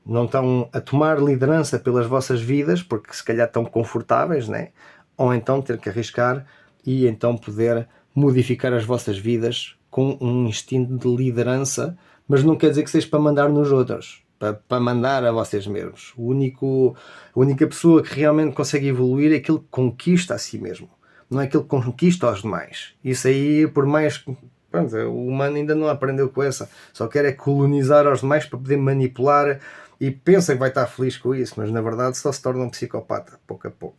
não estão a tomar liderança pelas vossas vidas, porque se calhar estão confortáveis, né? Ou então ter que arriscar e então poder modificar as vossas vidas com um instinto de liderança, mas não quer dizer que seja para mandar nos outros, para mandar a vocês mesmos. A única pessoa que realmente consegue evoluir é aquele que conquista a si mesmo, não é aquele que conquista aos demais. Isso aí, por mais... Pronto, o humano ainda não aprendeu com essa, só quer é colonizar aos demais para poder manipular e pensa que vai estar feliz com isso, mas na verdade só se torna um psicopata, pouco a pouco.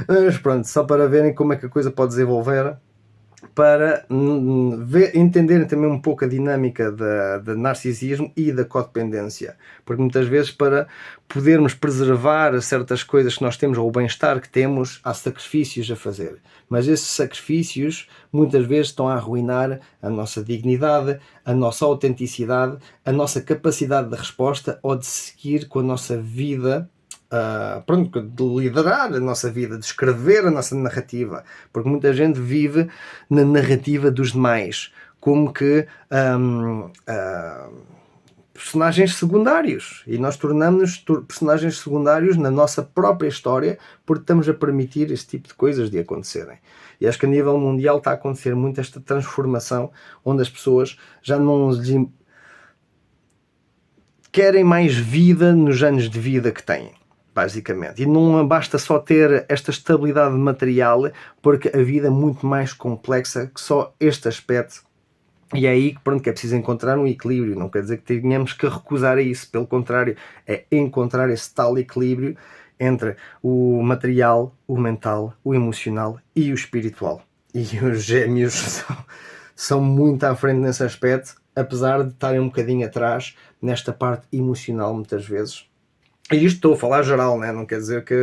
Mas pronto, só para verem como é que a coisa pode desenvolver, para entenderem também um pouco a dinâmica da narcisismo e da codependência, porque muitas vezes para podermos preservar certas coisas que nós temos ou o bem-estar que temos, há sacrifícios a fazer, mas esses sacrifícios muitas vezes estão a arruinar a nossa dignidade, a nossa autenticidade, a nossa capacidade de resposta ou de seguir com a nossa vida, de liderar a nossa vida, de escrever a nossa narrativa, porque muita gente vive na narrativa dos demais, como que personagens secundários, e nós tornamos-nos personagens secundários na nossa própria história porque estamos a permitir esse tipo de coisas de acontecerem. E acho que a nível mundial está a acontecer muito esta transformação, onde as pessoas já não querem mais vida nos anos de vida que têm, basicamente. E não basta só ter esta estabilidade material, porque a vida é muito mais complexa que só este aspecto. E é aí que é preciso encontrar um equilíbrio. Não quer dizer que tenhamos que recusar a isso, pelo contrário, é encontrar esse tal equilíbrio entre o material, o mental, o emocional e o espiritual. E os gêmeos são muito à frente nesse aspecto, apesar de estarem um bocadinho atrás nesta parte emocional muitas vezes. E isto estou a falar geral, né? Não quer dizer que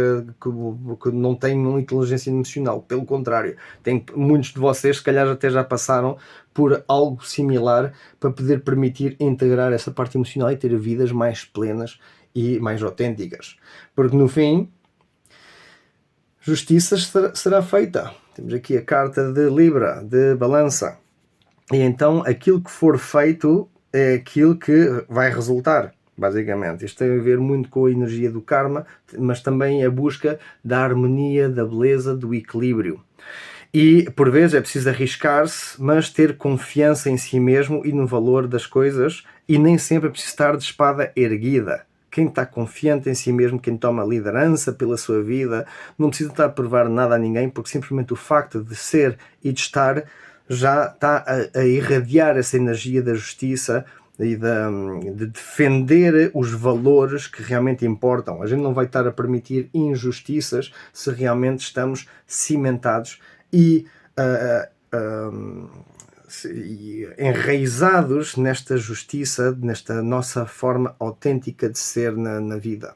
não tenham inteligência emocional, pelo contrário, muitos de vocês se calhar até já passaram por algo similar para poder permitir integrar essa parte emocional e ter vidas mais plenas e mais autênticas. Porque no fim, justiça será feita. Temos aqui a carta de Libra, de Balança. E então aquilo que for feito é aquilo que vai resultar. Basicamente, isto tem a ver muito com a energia do karma, mas também a busca da harmonia, da beleza, do equilíbrio. E por vezes é preciso arriscar-se, mas ter confiança em si mesmo e no valor das coisas, e nem sempre é preciso estar de espada erguida. Quem está confiante em si mesmo, quem toma liderança pela sua vida, não precisa estar a provar nada a ninguém, porque simplesmente o facto de ser e de estar já está a irradiar essa energia da justiça e de defender os valores que realmente importam. A gente não vai estar a permitir injustiças se realmente estamos cimentados e enraizados nesta justiça, nesta nossa forma autêntica de ser na vida.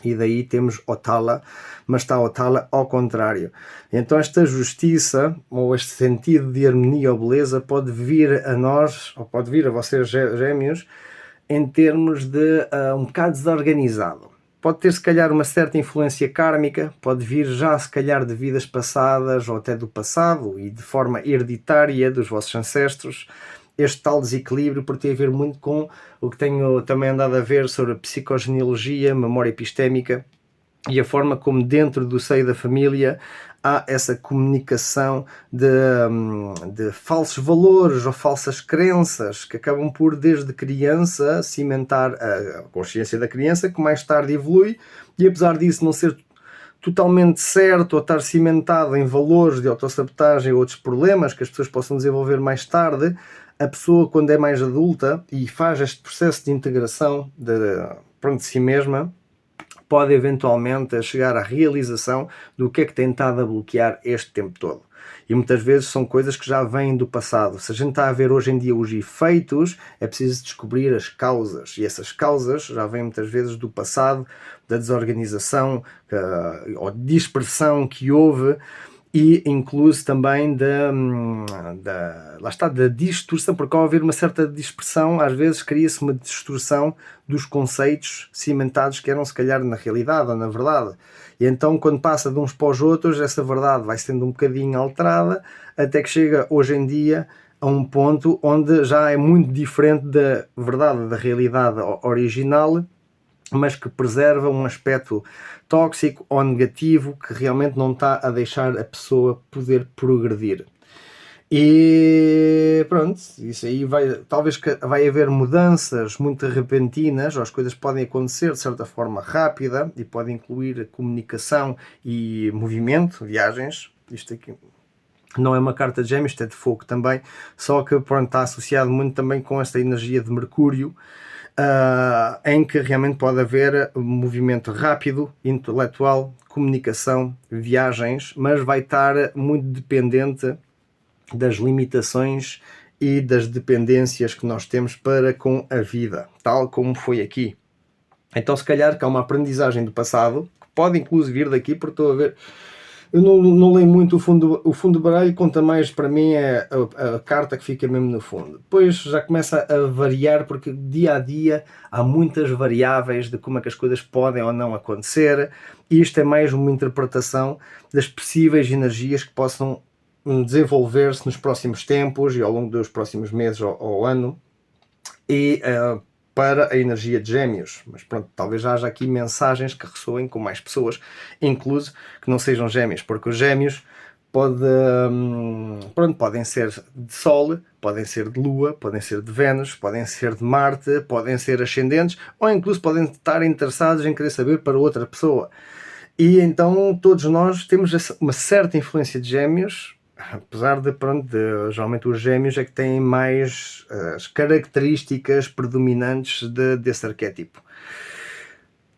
E daí temos Otala, mas está Otala ao contrário. Então esta justiça, ou este sentido de harmonia ou beleza, pode vir a nós, ou pode vir a vocês gêmeos, em termos de um bocado desorganizado. Pode ter se calhar uma certa influência kármica, pode vir já se calhar de vidas passadas ou até do passado e de forma hereditária dos vossos ancestros. Este tal desequilíbrio por ter a ver muito com o que tenho também andado a ver sobre a psicogenealogia, memória epistémica e a forma como dentro do seio da família há essa comunicação de falsos valores ou falsas crenças que acabam por, desde criança, cimentar a consciência da criança, que mais tarde evolui, e apesar disso não ser totalmente certo ou estar cimentado em valores de autossabotagem ou outros problemas que as pessoas possam desenvolver mais tarde, a pessoa, quando é mais adulta e faz este processo de integração de si mesma, pode eventualmente chegar à realização do que é que tem estado a bloquear este tempo todo. E muitas vezes são coisas que já vêm do passado. Se a gente está a ver hoje em dia os efeitos, é preciso descobrir as causas. E essas causas já vêm muitas vezes do passado, da desorganização ou dispersão que houve, e inclui-se também lá está, da distorção, porque ao haver uma certa dispersão, às vezes cria-se uma distorção dos conceitos cimentados que eram se calhar na realidade ou na verdade. E então, quando passa de uns para os outros, essa verdade vai sendo um bocadinho alterada, até que chega hoje em dia a um ponto onde já é muito diferente da verdade, da realidade original, mas que preserva um aspecto tóxico ou negativo que realmente não está a deixar a pessoa poder progredir. E pronto, isso aí talvez vai haver mudanças muito repentinas, ou as coisas podem acontecer de certa forma rápida e podem incluir comunicação e movimento, viagens. Isto aqui não é uma carta de Gêmeos, isto é de fogo também, só que pronto, está associado muito também com esta energia de Mercúrio, em que realmente pode haver movimento rápido, intelectual, comunicação, viagens, mas vai estar muito dependente das limitações e das dependências que nós temos para com a vida, tal como foi aqui. Então se calhar que há uma aprendizagem do passado, que pode inclusive vir daqui, porque estou a ver... Eu não leio muito o fundo do baralho, conta mais para mim é a carta que fica mesmo no fundo. Depois já começa a variar, porque dia a dia há muitas variáveis de como é que as coisas podem ou não acontecer, e isto é mais uma interpretação das possíveis energias que possam desenvolver-se nos próximos tempos e ao longo dos próximos meses ou ano, e para a energia de Gêmeos. Mas pronto, talvez haja aqui mensagens que ressoem com mais pessoas, incluso que não sejam Gêmeos, porque os Gêmeos podem ser de Sol, podem ser de Lua, podem ser de Vênus, podem ser de Marte, podem ser ascendentes, ou incluso podem estar interessados em querer saber para outra pessoa. E então todos nós temos uma certa influência de Gêmeos, apesar de geralmente os Gêmeos é que têm mais as características predominantes desse arquétipo.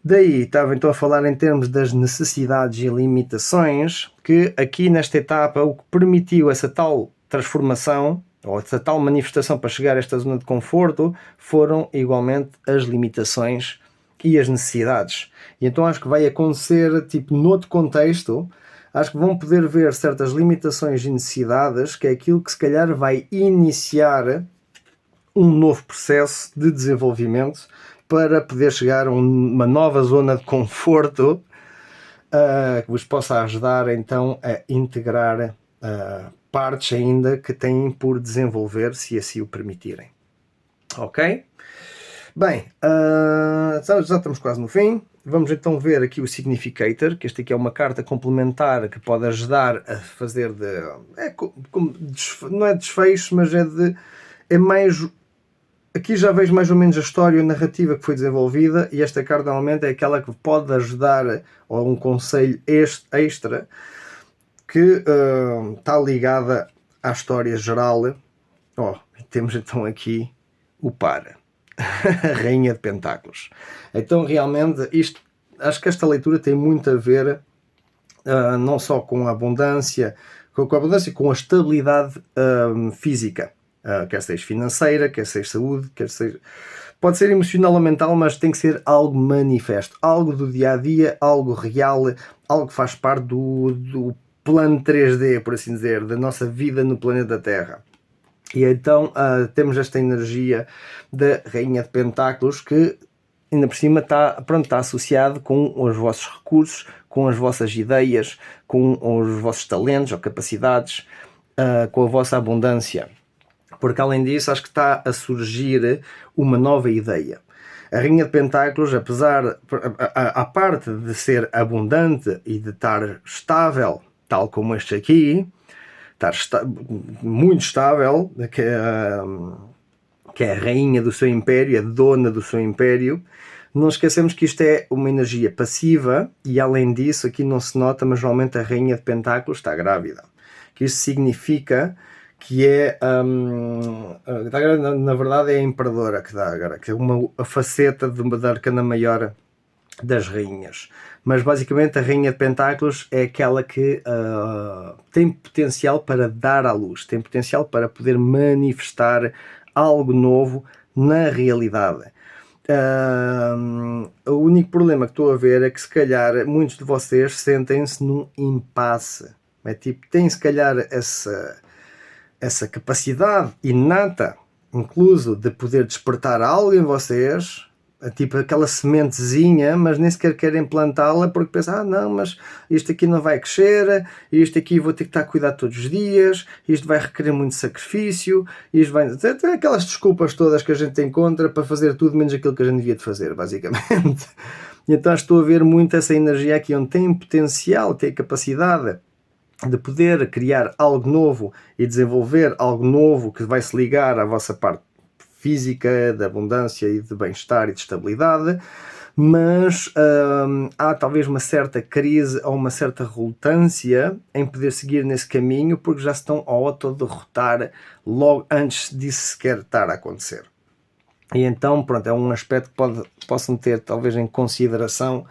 Daí estava então a falar em termos das necessidades e limitações, que aqui nesta etapa o que permitiu essa tal transformação, ou essa tal manifestação para chegar a esta zona de conforto, foram igualmente as limitações e as necessidades. E então acho que vai acontecer, tipo, noutro contexto, acho que vão poder ver certas limitações e necessidades, que é aquilo que se calhar vai iniciar um novo processo de desenvolvimento para poder chegar a uma nova zona de conforto que vos possa ajudar então a integrar partes ainda que têm por desenvolver, se assim o permitirem. Ok? Bem, já estamos quase no fim. Vamos então ver aqui o Significator, que este aqui é uma carta complementar que pode ajudar a fazer não é desfecho, mas é mais... Aqui já vejo mais ou menos a história e a narrativa que foi desenvolvida, e esta carta normalmente é aquela que pode ajudar, ou um conselho extra, que está ligada à história geral. Temos então aqui o par. A Rainha de Pentáculos. Então realmente acho que esta leitura tem muito a ver não só com a abundância, com a abundância, com a estabilidade física, quer seja financeira, quer seja saúde, quer seja... Pode ser emocional ou mental, mas tem que ser algo manifesto, algo do dia a dia, algo real, algo que faz parte do plano 3D, por assim dizer, da nossa vida no planeta Terra. E então temos esta energia da Rainha de Pentáculos, que ainda por cima está associado com os vossos recursos, com as vossas ideias, com os vossos talentos ou capacidades, com a vossa abundância. Porque além disso, acho que está a surgir uma nova ideia. A Rainha de Pentáculos, apesar, a parte de ser abundante e de estar estável, tal como este aqui, estar muito estável, que é a rainha do seu império, a dona do seu império, não esquecemos que isto é uma energia passiva e, além disso, aqui não se nota, mas normalmente a Rainha de Pentáculos está grávida. Que isto significa que é, na verdade, é a Imperadora que dá agora, que é a faceta da arcana maior das rainhas. Mas basicamente a Rainha de Pentáculos é aquela que tem potencial para dar à luz, tem potencial para poder manifestar algo novo na realidade. O único problema que estou a ver é que se calhar muitos de vocês sentem-se num impasse. É tipo, têm se calhar essa capacidade inata, incluso, de poder despertar algo em vocês, tipo aquela sementezinha, mas nem sequer querem plantá-la porque pensam, não, mas isto aqui não vai crescer, isto aqui vou ter que estar a cuidar todos os dias, isto vai requerer muito sacrifício, isto vai... Aquelas desculpas todas que a gente encontra para fazer tudo menos aquilo que a gente devia de fazer, basicamente. E então estou a ver muito essa energia aqui, onde tem potencial, tem capacidade de poder criar algo novo e desenvolver algo novo que vai se ligar à vossa parte física, de abundância e de bem-estar e de estabilidade, mas há talvez uma certa crise ou uma certa relutância em poder seguir nesse caminho porque já se estão a autoderrotar logo antes disso sequer estar a acontecer. E então, pronto, é um aspecto que possam ter talvez em consideração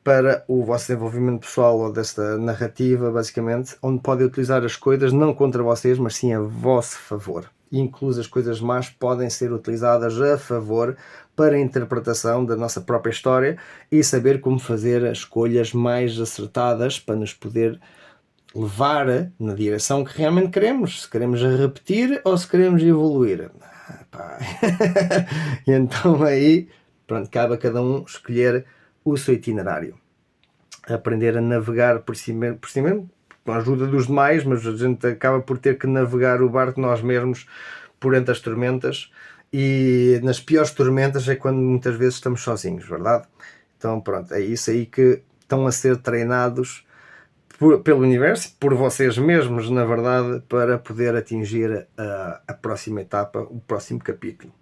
para o vosso desenvolvimento pessoal ou desta narrativa, basicamente, onde podem utilizar as coisas não contra vocês, mas sim a vosso favor. E incluso as coisas más podem ser utilizadas a favor para a interpretação da nossa própria história e saber como fazer as escolhas mais acertadas para nos poder levar na direção que realmente queremos. Se queremos repetir ou se queremos evoluir. E então aí, pronto, cabe a cada um escolher o seu itinerário, aprender a navegar por si mesmo, com a ajuda dos demais, mas a gente acaba por ter que navegar o barco nós mesmos por entre as tormentas, e nas piores tormentas é quando muitas vezes estamos sozinhos, verdade? Então pronto, é isso aí que estão a ser treinados pelo universo, por vocês mesmos, na verdade, para poder atingir a próxima etapa, o próximo capítulo.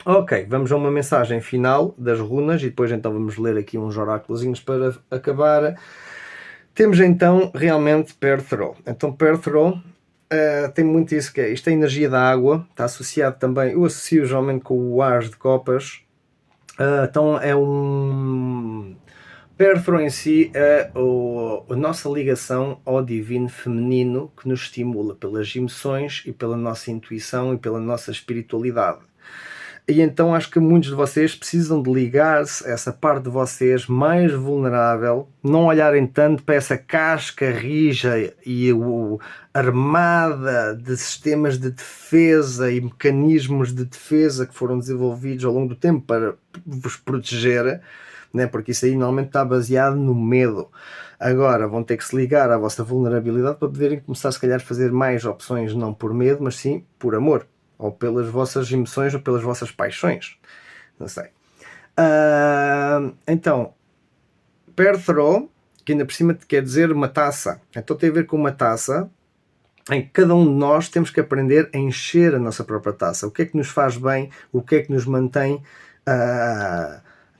Ok, vamos a uma mensagem final das runas e depois então vamos ler aqui uns oráculozinhos para acabar. Temos então realmente Perthro. Então Perthro tem muito isso, que é, isto é a energia da água, está associado também, eu associo geralmente com o As de Copas. Então é um... Perthro em si é a nossa ligação ao divino feminino, que nos estimula pelas emoções e pela nossa intuição e pela nossa espiritualidade. E então acho que muitos de vocês precisam de ligar-se a essa parte de vocês mais vulnerável, não olharem tanto para essa casca rija e armada de sistemas de defesa e mecanismos de defesa que foram desenvolvidos ao longo do tempo para vos proteger, né? Porque isso aí normalmente está baseado no medo. Agora vão ter que se ligar à vossa vulnerabilidade para poderem começar, se calhar, a fazer mais opções, não por medo, mas sim por amor, ou pelas vossas emoções, ou pelas vossas paixões, não sei. Então, Perthro, que ainda por cima quer dizer uma taça, então tem a ver com uma taça em que cada um de nós temos que aprender a encher a nossa própria taça. O que é que nos faz bem, o que é que nos mantém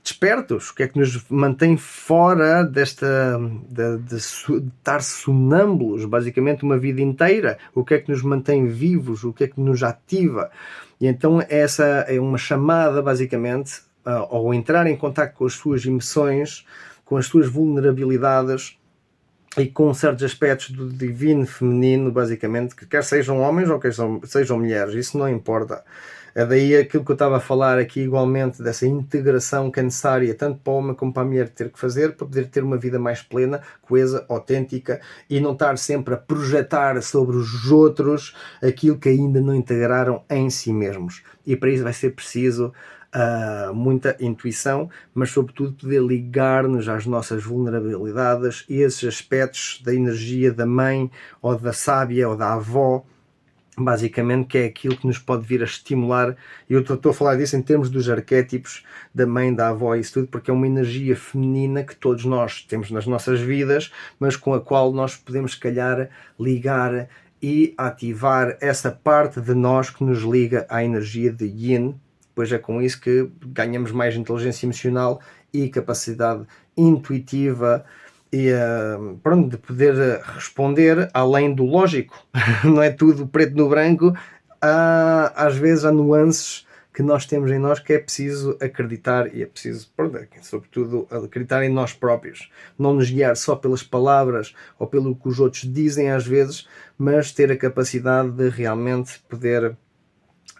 despertos, o que é que nos mantém fora desta de estar sonâmbulos, basicamente uma vida inteira, o que é que nos mantém vivos, o que é que nos ativa. E então essa é uma chamada, basicamente, ao entrar em contato com as suas emoções, com as suas vulnerabilidades, e com certos aspectos do divino feminino, basicamente, que quer sejam homens ou quer sejam mulheres, isso não importa. É daí aquilo que eu estava a falar aqui, igualmente, dessa integração que é necessária, tanto para o homem como para a mulher, ter que fazer para poder ter uma vida mais plena, coesa, autêntica e não estar sempre a projetar sobre os outros aquilo que ainda não integraram em si mesmos. E para isso vai ser preciso muita intuição, mas sobretudo poder ligar-nos às nossas vulnerabilidades e esses aspectos da energia da mãe ou da sábia ou da avó, basicamente, que é aquilo que nos pode vir a estimular. E eu estou a falar disso em termos dos arquétipos da mãe, da avó e isso tudo, porque é uma energia feminina que todos nós temos nas nossas vidas, mas com a qual nós podemos, se calhar, ligar e ativar essa parte de nós que nos liga à energia de Yin. Pois é com isso que ganhamos mais inteligência emocional e capacidade intuitiva e pronto, de poder responder além do lógico. Não é tudo preto no branco. Às vezes há nuances que nós temos em nós que é preciso acreditar e é preciso, pronto, sobretudo, acreditar em nós próprios. Não nos guiar só pelas palavras ou pelo que os outros dizem às vezes, mas ter a capacidade de realmente poder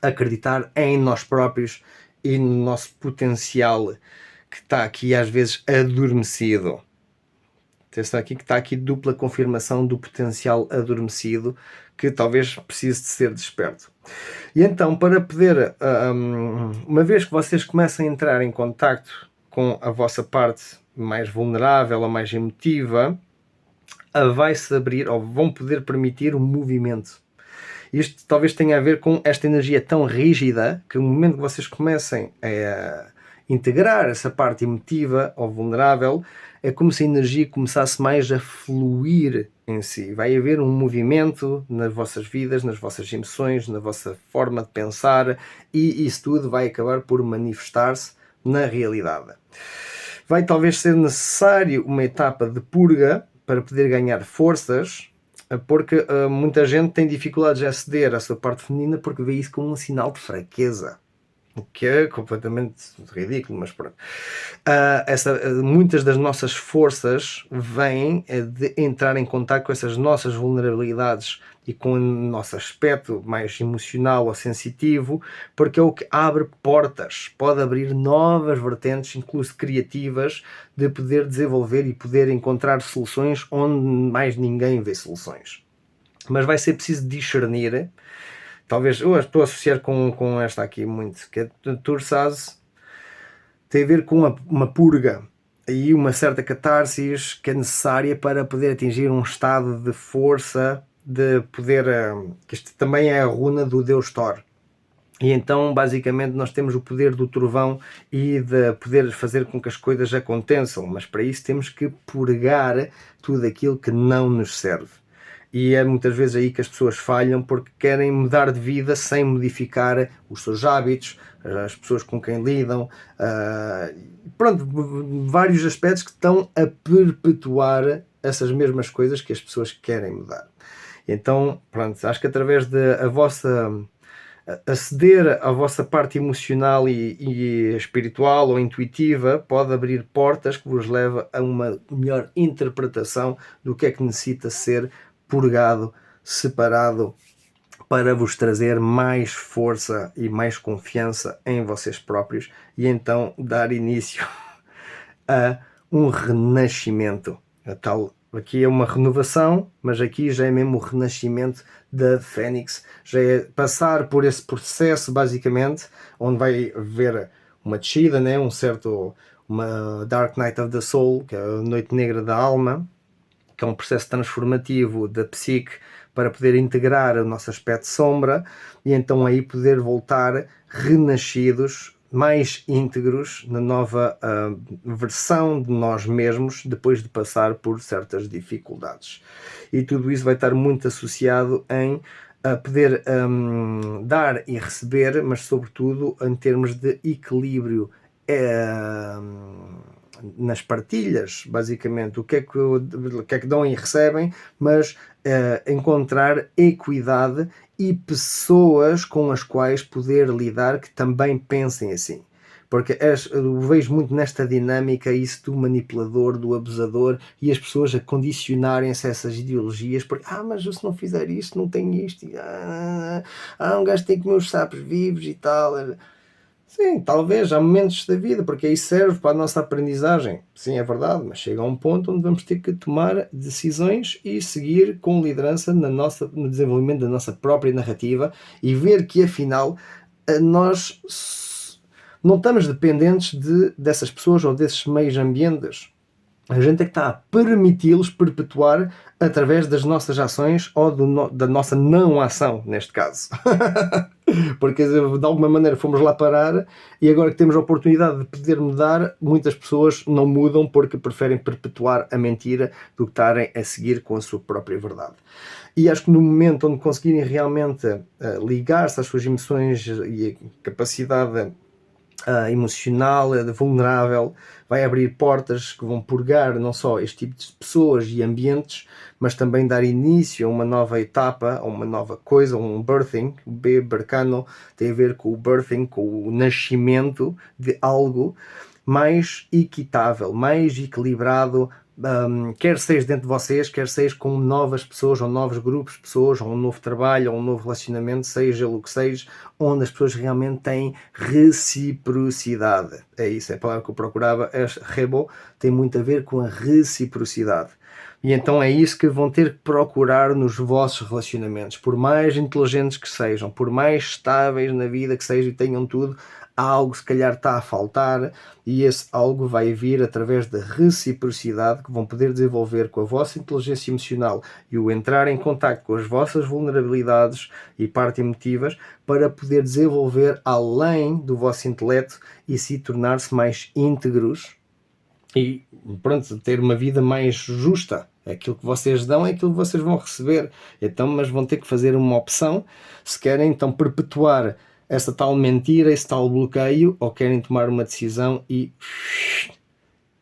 acreditar em nós próprios e no nosso potencial que está aqui às vezes adormecido. Está aqui que está aqui dupla confirmação do potencial adormecido que talvez precise de ser desperto. E então, para poder, uma vez que vocês começam a entrar em contacto com a vossa parte mais vulnerável ou mais emotiva, vai-se abrir ou vão poder permitir um movimento. Isto talvez tenha a ver com esta energia tão rígida que no momento que vocês comecem a integrar essa parte emotiva ou vulnerável, é como se a energia começasse mais a fluir em si. Vai haver um movimento nas vossas vidas, nas vossas emoções, na vossa forma de pensar e isso tudo vai acabar por manifestar-se na realidade. Vai talvez ser necessário uma etapa de purga para poder ganhar forças, porque muita gente tem dificuldades em aceder à sua parte feminina porque vê isso como um sinal de fraqueza, o que é completamente ridículo, mas pronto. Muitas das nossas forças vêm de entrar em contato com essas nossas vulnerabilidades e com o nosso aspecto mais emocional ou sensitivo, porque é o que abre portas, pode abrir novas vertentes, inclusive criativas, de poder desenvolver e poder encontrar soluções onde mais ninguém vê soluções. Mas vai ser preciso discernir. Talvez eu estou a associar com esta aqui muito, que é Tursaz, tem a ver com uma purga e uma certa catarse que é necessária para poder atingir um estado de força, de poder, que isto também é a runa do deus Thor. E então, basicamente, nós temos o poder do trovão e de poder fazer com que as coisas aconteçam, mas para isso temos que purgar tudo aquilo que não nos serve. E é muitas vezes aí que as pessoas falham porque querem mudar de vida sem modificar os seus hábitos, as pessoas com quem lidam, pronto, vários aspectos que estão a perpetuar essas mesmas coisas que as pessoas querem mudar. Então, pronto, acho que através de aceder à vossa parte emocional e espiritual ou intuitiva pode abrir portas que vos leva a uma melhor interpretação do que é que necessita ser purgado, separado, para vos trazer mais força e mais confiança em vocês próprios e então dar início a um renascimento. A tal, aqui é uma renovação, mas aqui já é mesmo o renascimento da Fênix, já é passar por esse processo basicamente, onde vai haver uma descida, né? Uma Dark Night of the Soul, que é a noite negra da alma, que é um processo transformativo da psique para poder integrar o nosso aspecto sombra e então aí poder voltar renascidos, mais íntegros na nova versão de nós mesmos depois de passar por certas dificuldades. E tudo isso vai estar muito associado em poder dar e receber, mas sobretudo em termos de equilíbrio nas partilhas, basicamente, o que é que dão e recebem, mas encontrar equidade e pessoas com as quais poder lidar que também pensem assim. porque eu vejo muito nesta dinâmica isso do manipulador, do abusador, e as pessoas a condicionarem-se a essas ideologias, porque, mas eu se não fizer isto, não tenho isto, um gajo tem que comer os sapos vivos e tal. Sim, talvez, há momentos da vida, porque aí serve para a nossa aprendizagem. Sim, é verdade, mas chega a um ponto onde vamos ter que tomar decisões e seguir com liderança no desenvolvimento da nossa própria narrativa e ver que, afinal, nós não estamos dependentes dessas pessoas ou desses meios ambientes. A gente é que está a permiti-los perpetuar através das nossas ações ou da nossa não ação, neste caso. Porque de alguma maneira fomos lá parar e agora que temos a oportunidade de poder mudar, muitas pessoas não mudam porque preferem perpetuar a mentira do que estarem a seguir com a sua própria verdade. E acho que no momento onde conseguirem realmente ligar-se às suas emoções e a capacidade emocional, vulnerável, vai abrir portas que vão purgar não só este tipo de pessoas e ambientes, mas também dar início a uma nova etapa, a uma nova coisa, um birthing. O B barcano tem a ver com o birthing, com o nascimento de algo mais equitável, mais equilibrado, quer seja dentro de vocês, quer seja com novas pessoas ou novos grupos de pessoas, ou um novo trabalho, ou um novo relacionamento, seja o que seja, onde as pessoas realmente têm reciprocidade. É isso, é a palavra que eu procurava. Rebo tem muito a ver com a reciprocidade. E então é isso que vão ter que procurar nos vossos relacionamentos. Por mais inteligentes que sejam, por mais estáveis na vida que sejam e tenham tudo, algo se calhar está a faltar, e esse algo vai vir através da reciprocidade que vão poder desenvolver com a vossa inteligência emocional e o entrar em contacto com as vossas vulnerabilidades e partes emotivas para poder desenvolver além do vosso intelecto e se tornar-se mais íntegros e pronto, ter uma vida mais justa. Aquilo que vocês dão é aquilo que vocês vão receber. Então, mas vão ter que fazer uma opção se querem então perpetuar essa tal mentira, esse tal bloqueio, ou querem tomar uma decisão e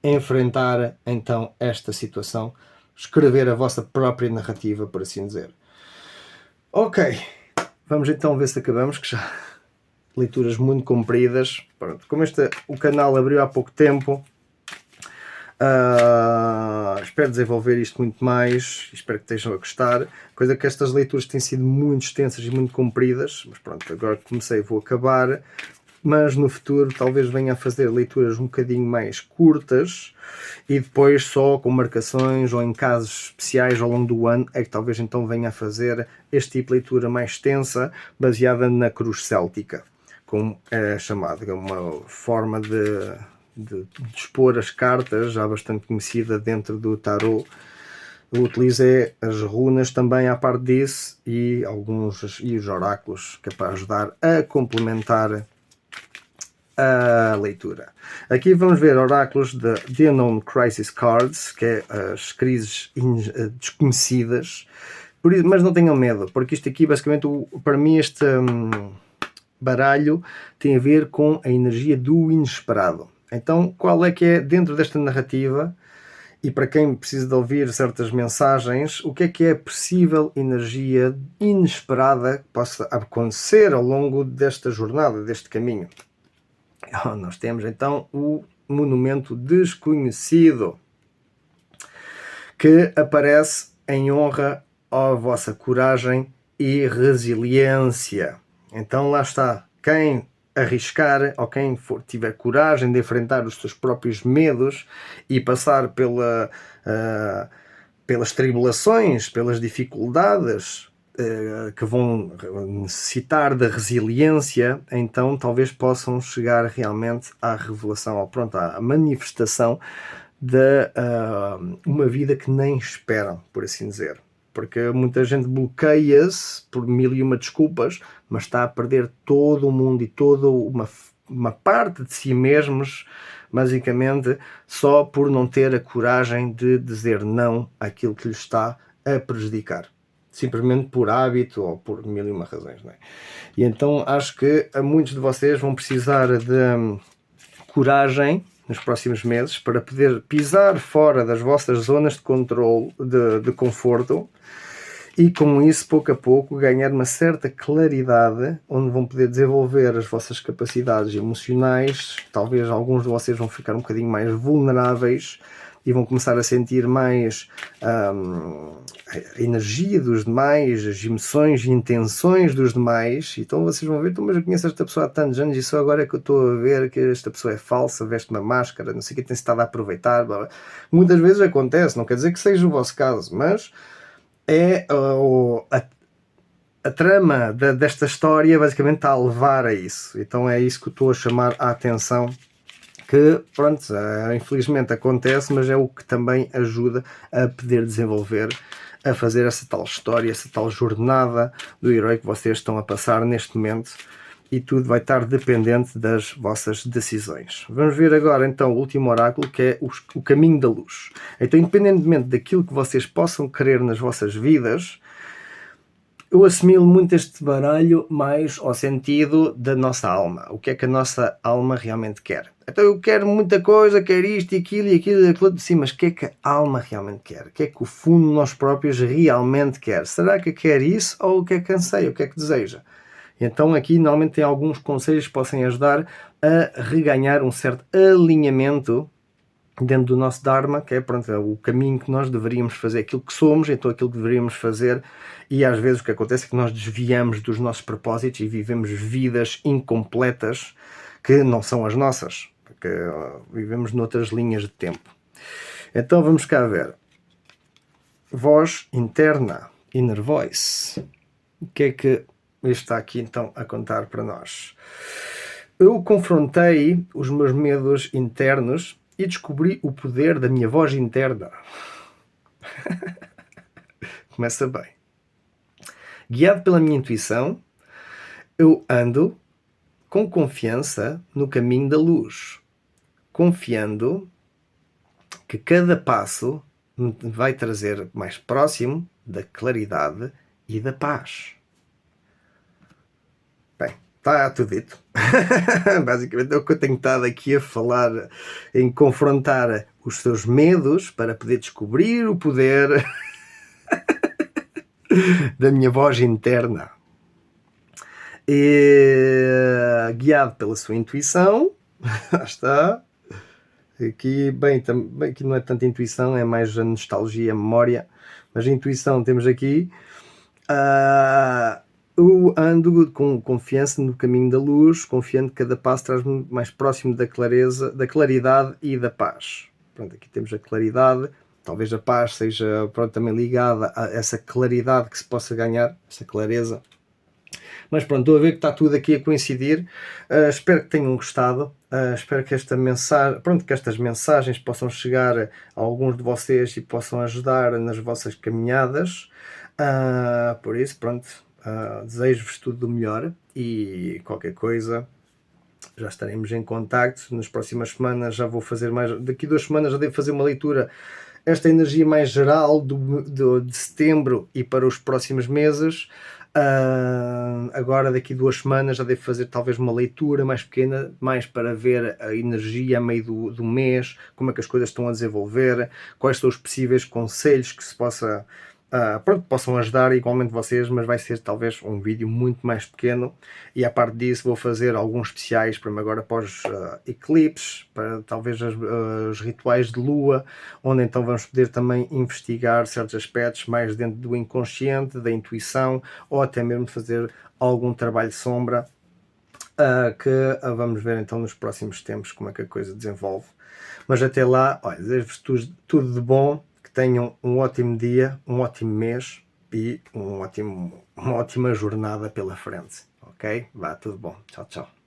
enfrentar então esta situação, escrever a vossa própria narrativa, por assim dizer. Ok, vamos então ver se acabamos, que já leituras muito compridas. Pronto, como o canal abriu há pouco tempo, espero desenvolver isto muito mais, espero que estejam a gostar. Coisa que estas leituras têm sido muito extensas e muito compridas, mas pronto, agora que comecei vou acabar, mas no futuro talvez venha a fazer leituras um bocadinho mais curtas e depois só com marcações ou em casos especiais ao longo do ano é que talvez então venha a fazer este tipo de leitura mais extensa, baseada na cruz céltica, como é chamado, é uma forma de expor as cartas, já bastante conhecida dentro do tarot. Eu utilizo as runas também à parte disso e os oráculos, que é para ajudar a complementar a leitura. Aqui vamos ver oráculos de The Unknown Crisis Cards, que é as crises desconhecidas, mas não tenham medo, porque isto aqui basicamente, para mim este baralho tem a ver com a energia do inesperado. Então, qual é que é, dentro desta narrativa, e para quem precisa de ouvir certas mensagens, o que é a possível energia inesperada que possa acontecer ao longo desta jornada, deste caminho? Nós temos então o monumento desconhecido, que aparece em honra à vossa coragem e resiliência. Então lá está, quem arriscar, ou quem tiver coragem de enfrentar os seus próprios medos e passar pelas tribulações, pelas dificuldades que vão necessitar da resiliência, então talvez possam chegar realmente à revelação, à manifestação de uma vida que nem esperam, por assim dizer. Porque muita gente bloqueia-se por mil e uma desculpas, mas está a perder todo o mundo e toda uma parte de si mesmos, basicamente, só por não ter a coragem de dizer não àquilo que lhe está a prejudicar. Simplesmente por hábito ou por mil e uma razões. Não é? E então acho que muitos de vocês vão precisar de coragem nos próximos meses para poder pisar fora das vossas zonas de controle, de conforto, e com isso, pouco a pouco, ganhar uma certa claridade, onde vão poder desenvolver as vossas capacidades emocionais. Talvez alguns de vocês vão ficar um bocadinho mais vulneráveis e vão começar a sentir mais a energia dos demais, as emoções e intenções dos demais. Então vocês vão ver, então, mas eu conheço esta pessoa há tantos anos e só agora é que eu estou a ver que esta pessoa é falsa, veste uma máscara, não sei o que, tem-se estado a aproveitar. Blá, blá. Muitas vezes acontece, não quer dizer que seja o vosso caso, mas é a trama desta história basicamente está a levar a isso. Então é isso que eu estou a chamar a atenção, que pronto, infelizmente acontece, mas é o que também ajuda a poder desenvolver, a fazer essa tal história, essa tal jornada do herói que vocês estão a passar neste momento, e tudo vai estar dependente das vossas decisões. Vamos ver agora então o último oráculo, que é o caminho da luz. Então, independentemente daquilo que vocês possam querer nas vossas vidas, eu assimilo muito este baralho mais ao sentido da nossa alma. O que é que a nossa alma realmente quer? Então eu quero muita coisa, quero isto e aquilo e aquilo e aquilo. Sim, mas o que é que a alma realmente quer? O que é que o fundo de nós próprios realmente quer? Será que quer isso ou o que é que anseia? O que é que deseja? Então aqui normalmente tem alguns conselhos que possam ajudar a reganhar um certo alinhamento dentro do nosso Dharma, que é, pronto, é o caminho que nós deveríamos fazer, aquilo que somos, então aquilo que deveríamos fazer, e às vezes o que acontece é que nós desviamos dos nossos propósitos e vivemos vidas incompletas que não são as nossas, porque vivemos noutras linhas de tempo. Então vamos cá ver. Voz interna, inner voice. O que é que está aqui então a contar para nós? Eu confrontei os meus medos internos e descobri o poder da minha voz interna. Começa bem. Guiado pela minha intuição, eu ando com confiança no caminho da luz, confiando que cada passo me vai trazer mais próximo da claridade e da paz. Bem, está tudo dito. Basicamente é o que eu tenho estado aqui a falar, em confrontar os seus medos para poder descobrir o poder da minha voz interna. E, guiado pela sua intuição, lá está. Aqui, bem, aqui não é tanta intuição, é mais a nostalgia, a memória, mas a intuição temos aqui. Eu ando com confiança no caminho da luz, confiando que cada passo traz-me mais próximo da clareza, da claridade e da paz. Pronto, aqui temos a claridade, talvez a paz seja, pronto, também ligada a essa claridade que se possa ganhar, essa clareza. Mas pronto, estou a ver que está tudo aqui a coincidir. Espero que tenham gostado. Espero que esta mensagem, pronto, que estas mensagens possam chegar a alguns de vocês e possam ajudar nas vossas caminhadas. Por isso, pronto, desejo-vos tudo o melhor e qualquer coisa já estaremos em contacto. Nas próximas semanas já vou fazer mais, daqui 2 semanas já devo fazer uma leitura, esta energia mais geral de setembro e para os próximos meses. Agora daqui 2 semanas já devo fazer talvez uma leitura mais pequena, mais para ver a energia a meio do mês, como é que as coisas estão a desenvolver, quais são os possíveis conselhos que se possam ajudar igualmente vocês, mas vai ser talvez um vídeo muito mais pequeno, e à parte disso vou fazer alguns especiais agora para os eclipses, para talvez os rituais de lua, onde então vamos poder também investigar certos aspectos mais dentro do inconsciente, da intuição, ou até mesmo fazer algum trabalho de sombra, que vamos ver então nos próximos tempos como é que a coisa desenvolve. Mas até lá, olha, desejo-vos tudo de bom, que tenham um ótimo dia, um ótimo mês e uma ótima jornada pela frente, ok? Vá, tudo bom. Tchau, tchau.